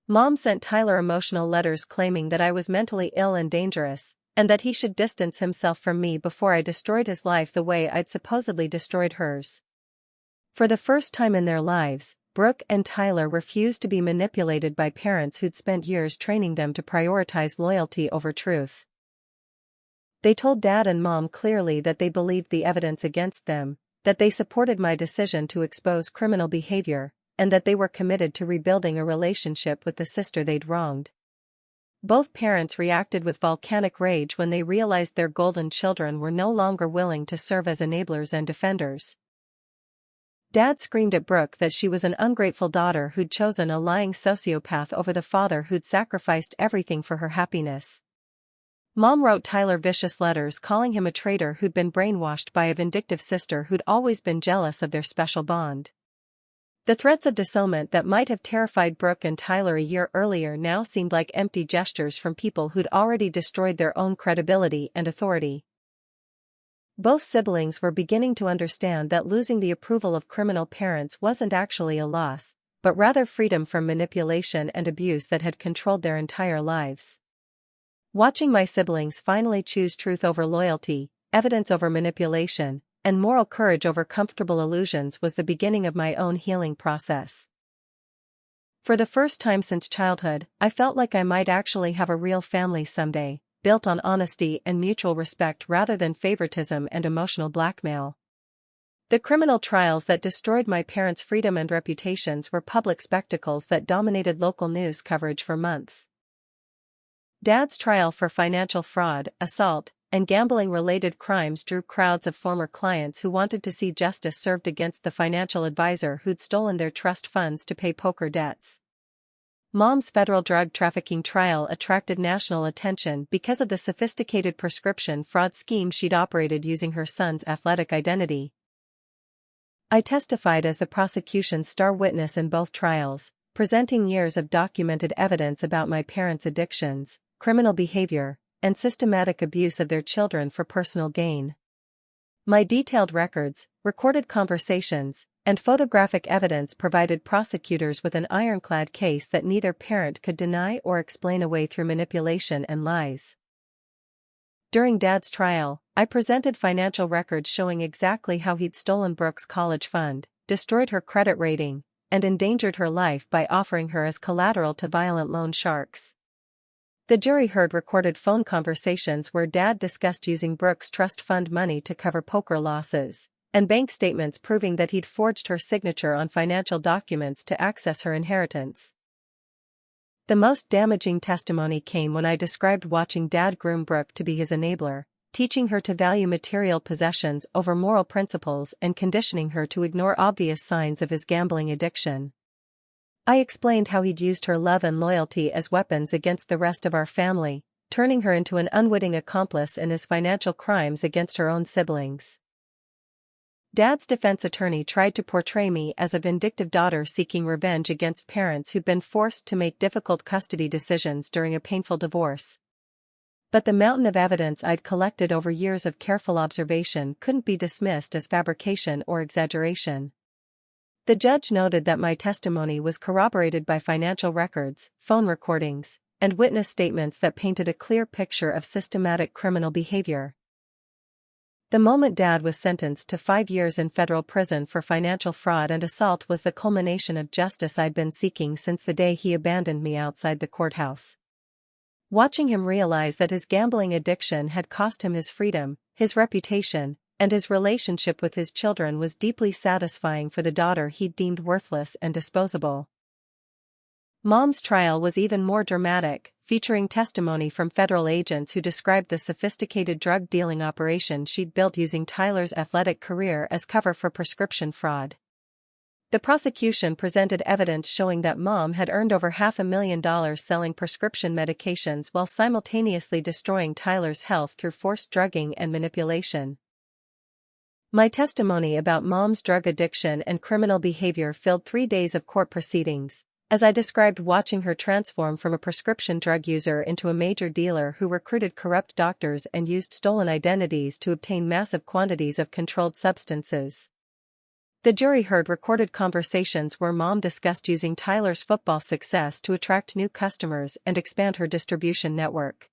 Speaker 1: Mom sent Tyler emotional letters claiming that I was mentally ill and dangerous, and that he should distance himself from me before I destroyed his life the way I'd supposedly destroyed hers. For the first time in their lives, Brooke and Tyler refused to be manipulated by parents who'd spent years training them to prioritize loyalty over truth. They told Dad and Mom clearly that they believed the evidence against them, that they supported my decision to expose criminal behavior, and that they were committed to rebuilding a relationship with the sister they'd wronged. Both parents reacted with volcanic rage when they realized their golden children were no longer willing to serve as enablers and defenders. Dad screamed at Brooke that she was an ungrateful daughter who'd chosen a lying sociopath over the father who'd sacrificed everything for her happiness. Mom wrote Tyler vicious letters calling him a traitor who'd been brainwashed by a vindictive sister who'd always been jealous of their special bond. The threats of disownment that might have terrified Brooke and Tyler a year earlier now seemed like empty gestures from people who'd already destroyed their own credibility and authority. Both siblings were beginning to understand that losing the approval of criminal parents wasn't actually a loss, but rather freedom from manipulation and abuse that had controlled their entire lives. Watching my siblings finally choose truth over loyalty, evidence over manipulation, and moral courage over comfortable illusions was the beginning of my own healing process. For the first time since childhood, I felt like I might actually have a real family someday, built on honesty and mutual respect rather than favoritism and emotional blackmail. The criminal trials that destroyed my parents' freedom and reputations were public spectacles that dominated local news coverage for months. Dad's trial for financial fraud, assault, and gambling-related crimes drew crowds of former clients who wanted to see justice served against the financial advisor who'd stolen their trust funds to pay poker debts. Mom's federal drug trafficking trial attracted national attention because of the sophisticated prescription fraud scheme she'd operated using her son's athletic identity. I testified as the prosecution's star witness in both trials, presenting years of documented evidence about my parents' addictions, criminal behavior, and systematic abuse of their children for personal gain. My detailed records, recorded conversations, and photographic evidence provided prosecutors with an ironclad case that neither parent could deny or explain away through manipulation and lies. During Dad's trial, I presented financial records showing exactly how he'd stolen Brooke's college fund, destroyed her credit rating, and endangered her life by offering her as collateral to violent loan sharks. The jury heard recorded phone conversations where Dad discussed using Brooke's trust fund money to cover poker losses, and bank statements proving that he'd forged her signature on financial documents to access her inheritance. The most damaging testimony came when I described watching Dad groom Brooke to be his enabler, teaching her to value material possessions over moral principles and conditioning her to ignore obvious signs of his gambling addiction. I explained how he'd used her love and loyalty as weapons against the rest of our family, turning her into an unwitting accomplice in his financial crimes against her own siblings. Dad's defense attorney tried to portray me as a vindictive daughter seeking revenge against parents who'd been forced to make difficult custody decisions during a painful divorce. But the mountain of evidence I'd collected over years of careful observation couldn't be dismissed as fabrication or exaggeration. The judge noted that my testimony was corroborated by financial records, phone recordings, and witness statements that painted a clear picture of systematic criminal behavior. The moment Dad was sentenced to 5 years in federal prison for financial fraud and assault was the culmination of justice I'd been seeking since the day he abandoned me outside the courthouse. Watching him realize that his gambling addiction had cost him his freedom, his reputation, and his relationship with his children was deeply satisfying for the daughter he'd deemed worthless and disposable. Mom's trial was even more dramatic, featuring testimony from federal agents who described the sophisticated drug-dealing operation she'd built using Tyler's athletic career as cover for prescription fraud. The prosecution presented evidence showing that Mom had earned over $500,000 selling prescription medications while simultaneously destroying Tyler's health through forced drugging and manipulation. My testimony about Mom's drug addiction and criminal behavior filled 3 days of court proceedings, as I described watching her transform from a prescription drug user into a major dealer who recruited corrupt doctors and used stolen identities to obtain massive quantities of controlled substances. The jury heard recorded conversations where Mom discussed using Tyler's football success to attract new customers and expand her distribution network.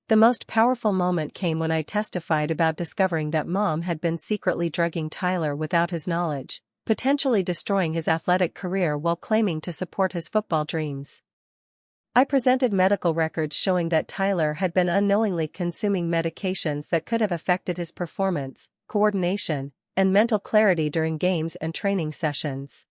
Speaker 1: The most powerful moment came when I testified about discovering that Mom had been secretly drugging Tyler without his knowledge, potentially destroying his athletic career while claiming to support his football dreams. I presented medical records showing that Tyler had been unknowingly consuming medications that could have affected his performance, coordination, and mental clarity during games and training sessions.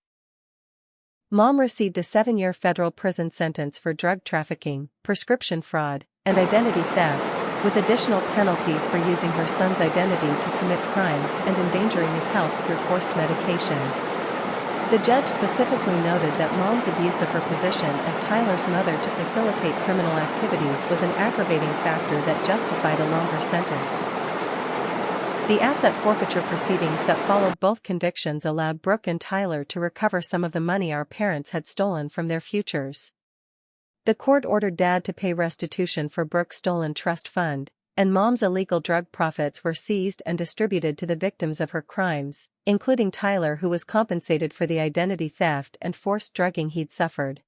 Speaker 1: Mom received a 7-year federal prison sentence for drug trafficking, prescription fraud, and identity theft, with additional penalties for using her son's identity to commit crimes and endangering his health through forced medication. The judge specifically noted that Mom's abuse of her position as Tyler's mother to facilitate criminal activities was an aggravating factor that justified a longer sentence. The asset forfeiture proceedings that followed both convictions allowed Brooke and Tyler to recover some of the money our parents had stolen from their futures. The court ordered Dad to pay restitution for Brooke's stolen trust fund, and Mom's illegal drug profits were seized and distributed to the victims of her crimes, including Tyler, who was compensated for the identity theft and forced drugging he'd suffered.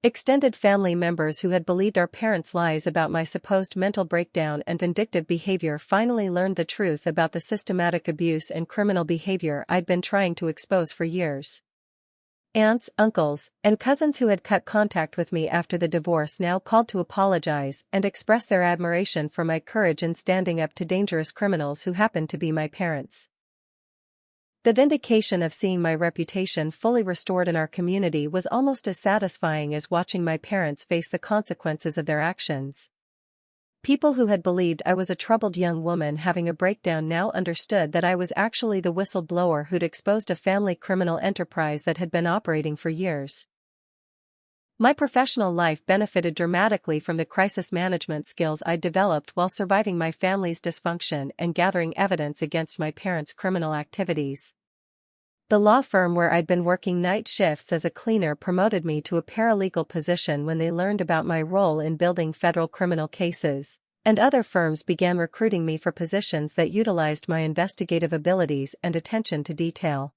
Speaker 1: Extended family members who had believed our parents' lies about my supposed mental breakdown and vindictive behavior finally learned the truth about the systematic abuse and criminal behavior I'd been trying to expose for years. Aunts, uncles, and cousins who had cut contact with me after the divorce now called to apologize and express their admiration for my courage in standing up to dangerous criminals who happened to be my parents. The vindication of seeing my reputation fully restored in our community was almost as satisfying as watching my parents face the consequences of their actions. People who had believed I was a troubled young woman having a breakdown now understood that I was actually the whistleblower who'd exposed a family criminal enterprise that had been operating for years. My professional life benefited dramatically from the crisis management skills I'd developed while surviving my family's dysfunction and gathering evidence against my parents' criminal activities. The law firm where I'd been working night shifts as a cleaner promoted me to a paralegal position when they learned about my role in building federal criminal cases, and other firms began recruiting me for positions that utilized my investigative abilities and attention to detail.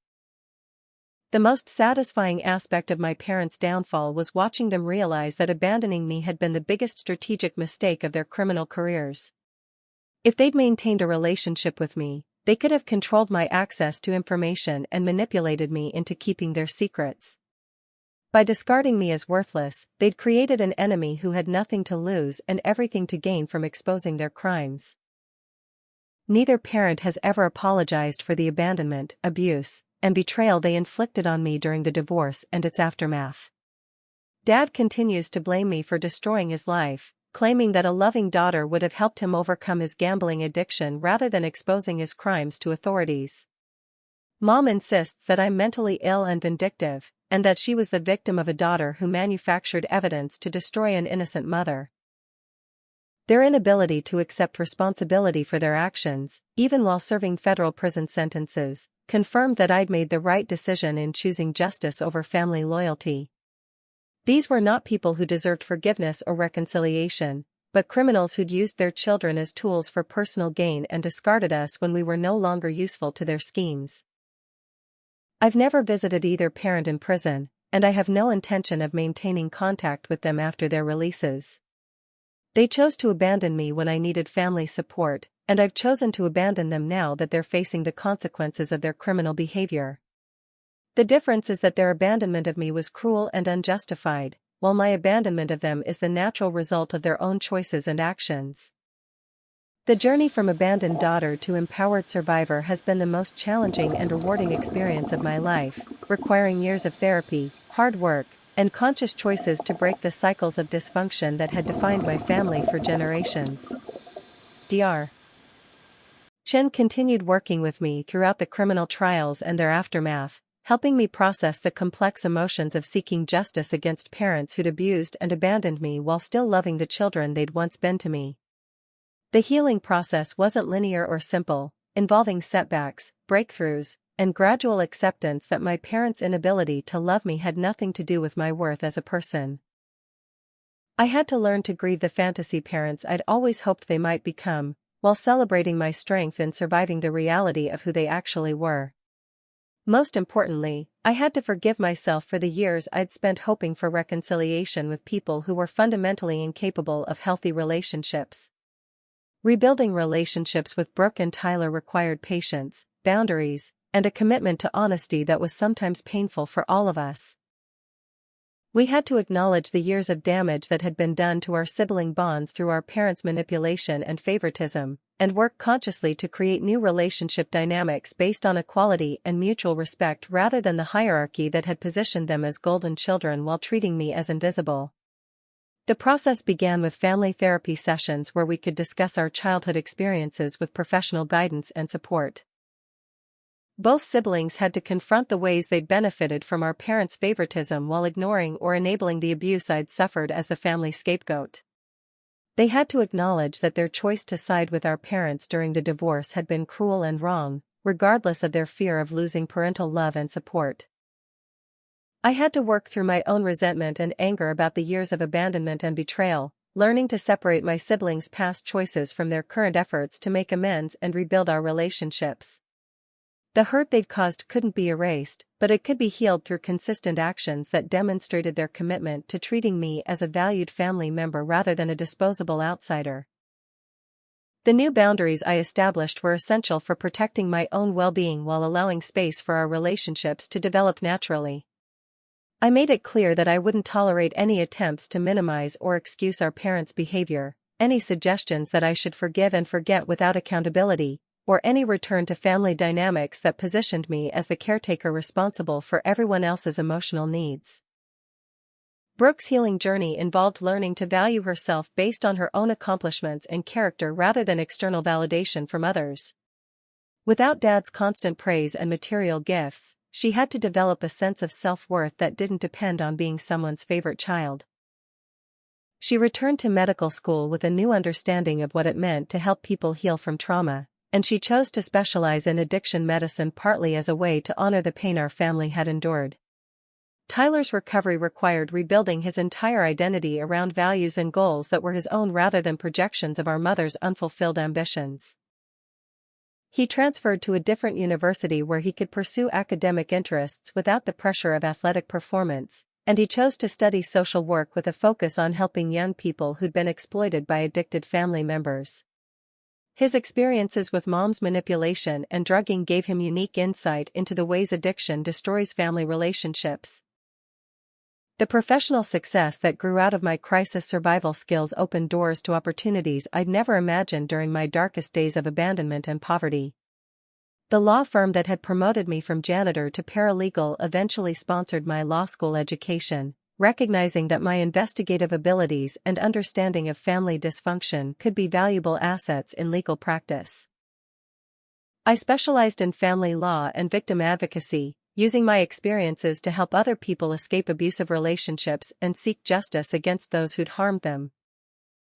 Speaker 1: The most satisfying aspect of my parents' downfall was watching them realize that abandoning me had been the biggest strategic mistake of their criminal careers. If they'd maintained a relationship with me, they could have controlled my access to information and manipulated me into keeping their secrets. By discarding me as worthless, they'd created an enemy who had nothing to lose and everything to gain from exposing their crimes. Neither parent has ever apologized for the abandonment, abuse, and betrayal they inflicted on me during the divorce and its aftermath. Dad continues to blame me for destroying his life, claiming that a loving daughter would have helped him overcome his gambling addiction rather than exposing his crimes to authorities. Mom insists that I'm mentally ill and vindictive, and that she was the victim of a daughter who manufactured evidence to destroy an innocent mother. Their inability to accept responsibility for their actions, even while serving federal prison sentences, confirmed that I'd made the right decision in choosing justice over family loyalty. These were not people who deserved forgiveness or reconciliation, but criminals who'd used their children as tools for personal gain and discarded us when we were no longer useful to their schemes. I've never visited either parent in prison, and I have no intention of maintaining contact with them after their releases. They chose to abandon me when I needed family support, and I've chosen to abandon them now that they're facing the consequences of their criminal behavior. The difference is that their abandonment of me was cruel and unjustified, while my abandonment of them is the natural result of their own choices and actions. The journey from abandoned daughter to empowered survivor has been the most challenging and rewarding experience of my life, requiring years of therapy, hard work, and conscious choices to break the cycles of dysfunction that had defined my family for generations. Dr. Chen continued working with me throughout the criminal trials and their aftermath, helping me process the complex emotions of seeking justice against parents who'd abused and abandoned me while still loving the children they'd once been to me. The healing process wasn't linear or simple, involving setbacks, breakthroughs, and gradual acceptance that my parents' inability to love me had nothing to do with my worth as a person. I had to learn to grieve the fantasy parents I'd always hoped they might become, while celebrating my strength in surviving the reality of who they actually were. Most importantly, I had to forgive myself for the years I'd spent hoping for reconciliation with people who were fundamentally incapable of healthy relationships. Rebuilding relationships with Brooke and Tyler required patience, boundaries, and a commitment to honesty that was sometimes painful for all of us. We had to acknowledge the years of damage that had been done to our sibling bonds through our parents' manipulation and favoritism, and work consciously to create new relationship dynamics based on equality and mutual respect rather than the hierarchy that had positioned them as golden children while treating me as invisible. The process began with family therapy sessions where we could discuss our childhood experiences with professional guidance and support. Both siblings had to confront the ways they'd benefited from our parents' favoritism while ignoring or enabling the abuse I'd suffered as the family scapegoat. They had to acknowledge that their choice to side with our parents during the divorce had been cruel and wrong, regardless of their fear of losing parental love and support. I had to work through my own resentment and anger about the years of abandonment and betrayal, learning to separate my siblings' past choices from their current efforts to make amends and rebuild our relationships. The hurt they'd caused couldn't be erased, but it could be healed through consistent actions that demonstrated their commitment to treating me as a valued family member rather than a disposable outsider. The new boundaries I established were essential for protecting my own well-being while allowing space for our relationships to develop naturally. I made it clear that I wouldn't tolerate any attempts to minimize or excuse our parents' behavior, any suggestions that I should forgive and forget without accountability, or any return to family dynamics that positioned me as the caretaker responsible for everyone else's emotional needs. Brooke's healing journey involved learning to value herself based on her own accomplishments and character rather than external validation from others. Without Dad's constant praise and material gifts, she had to develop a sense of self-worth that didn't depend on being someone's favorite child. She returned to medical school with a new understanding of what it meant to help people heal from trauma, and she chose to specialize in addiction medicine partly as a way to honor the pain our family had endured. Tyler's recovery required rebuilding his entire identity around values and goals that were his own rather than projections of our mother's unfulfilled ambitions. He transferred to a different university where he could pursue academic interests without the pressure of athletic performance, and he chose to study social work with a focus on helping young people who'd been exploited by addicted family members. His experiences with Mom's manipulation and drugging gave him unique insight into the ways addiction destroys family relationships. The professional success that grew out of my crisis survival skills opened doors to opportunities I'd never imagined during my darkest days of abandonment and poverty. The law firm that had promoted me from janitor to paralegal eventually sponsored my law school education, recognizing that my investigative abilities and understanding of family dysfunction could be valuable assets in legal practice. I specialized in family law and victim advocacy, using my experiences to help other people escape abusive relationships and seek justice against those who'd harmed them.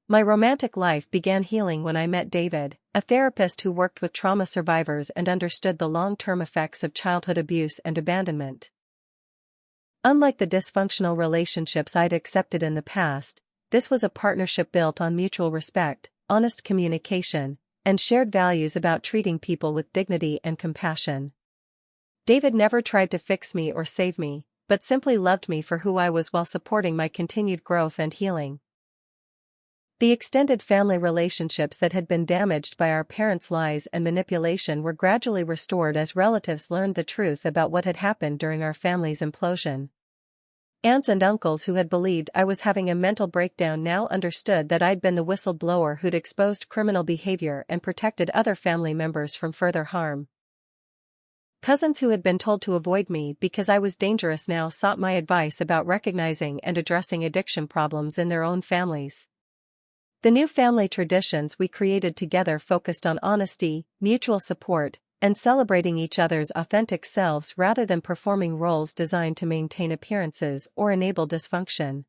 Speaker 1: My romantic life began healing when I met David, a therapist who worked with trauma survivors and understood the long-term effects of childhood abuse and abandonment. Unlike the dysfunctional relationships I'd accepted in the past, this was a partnership built on mutual respect, honest communication, and shared values about treating people with dignity and compassion. David never tried to fix me or save me, but simply loved me for who I was while supporting my continued growth and healing. The extended family relationships that had been damaged by our parents' lies and manipulation were gradually restored as relatives learned the truth about what had happened during our family's implosion. Aunts and uncles who had believed I was having a mental breakdown now understood that I'd been the whistleblower who'd exposed criminal behavior and protected other family members from further harm. Cousins who had been told to avoid me because I was dangerous now sought my advice about recognizing and addressing addiction problems in their own families. The new family traditions we created together focused on honesty, mutual support, and celebrating each other's authentic selves rather than performing roles designed to maintain appearances or enable dysfunction.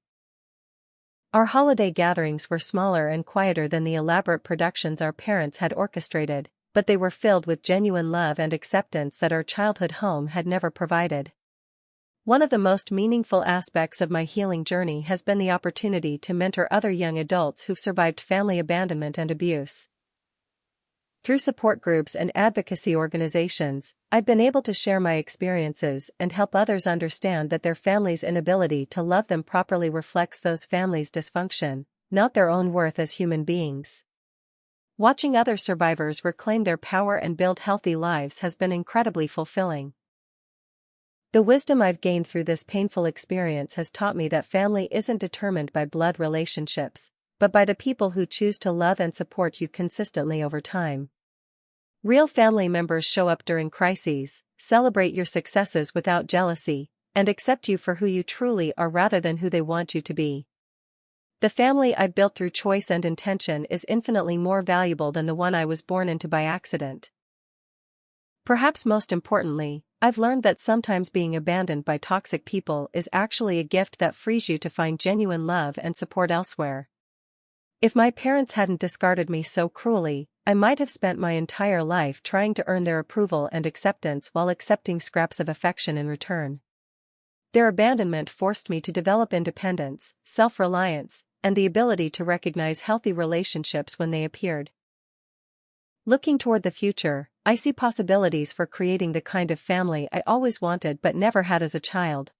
Speaker 1: Our holiday gatherings were smaller and quieter than the elaborate productions our parents had orchestrated, but they were filled with genuine love and acceptance that our childhood home had never provided. One of the most meaningful aspects of my healing journey has been the opportunity to mentor other young adults who've survived family abandonment and abuse. Through support groups and advocacy organizations, I've been able to share my experiences and help others understand that their family's inability to love them properly reflects those families' dysfunction, not their own worth as human beings. Watching other survivors reclaim their power and build healthy lives has been incredibly fulfilling. The wisdom I've gained through this painful experience has taught me that family isn't determined by blood relationships, but by the people who choose to love and support you consistently over time. Real family members show up during crises, celebrate your successes without jealousy, and accept you for who you truly are rather than who they want you to be. The family I built through choice and intention is infinitely more valuable than the one I was born into by accident. Perhaps most importantly, I've learned that sometimes being abandoned by toxic people is actually a gift that frees you to find genuine love and support elsewhere. If my parents hadn't discarded me so cruelly, I might have spent my entire life trying to earn their approval and acceptance while accepting scraps of affection in return. Their abandonment forced me to develop independence, self-reliance, and the ability to recognize healthy relationships when they appeared. Looking toward the future, I see possibilities for creating the kind of family I always wanted but never had as a child.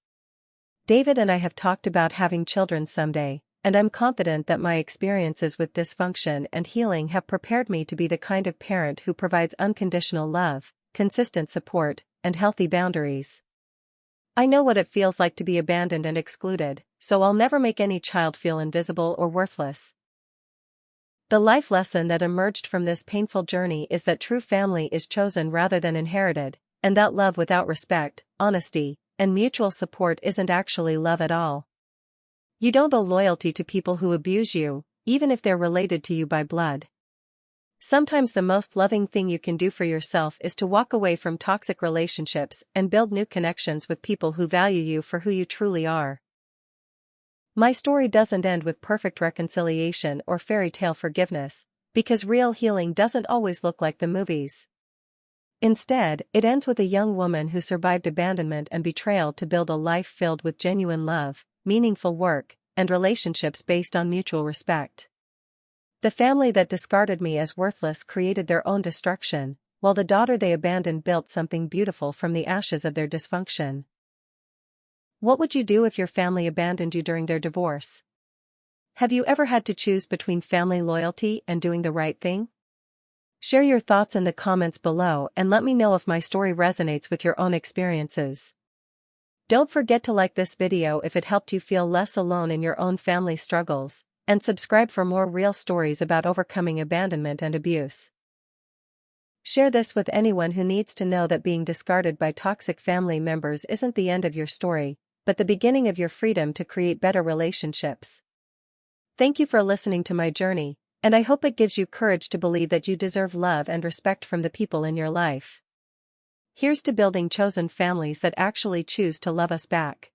Speaker 1: David and I have talked about having children someday, and I'm confident that my experiences with dysfunction and healing have prepared me to be the kind of parent who provides unconditional love, consistent support, and healthy boundaries. I know what it feels like to be abandoned and excluded, so I'll never make any child feel invisible or worthless. The life lesson that emerged from this painful journey is that true family is chosen rather than inherited, and that love without respect, honesty, and mutual support isn't actually love at all. You don't owe loyalty to people who abuse you, even if they're related to you by blood. Sometimes the most loving thing you can do for yourself is to walk away from toxic relationships and build new connections with people who value you for who you truly are. My story doesn't end with perfect reconciliation or fairy tale forgiveness, because real healing doesn't always look like the movies. Instead, it ends with a young woman who survived abandonment and betrayal to build a life filled with genuine love, meaningful work, and relationships based on mutual respect. The family that discarded me as worthless created their own destruction, while the daughter they abandoned built something beautiful from the ashes of their dysfunction. What would you do if your family abandoned you during their divorce? Have you ever had to choose between family loyalty and doing the right thing? Share your thoughts in the comments below and let me know if my story resonates with your own experiences. Don't forget to like this video if it helped you feel less alone in your own family struggles, and subscribe for more real stories about overcoming abandonment and abuse. Share this with anyone who needs to know that being discarded by toxic family members isn't the end of your story, but the beginning of your freedom to create better relationships. Thank you for listening to my journey, and I hope it gives you courage to believe that you deserve love and respect from the people in your life. Here's to building chosen families that actually choose to love us back.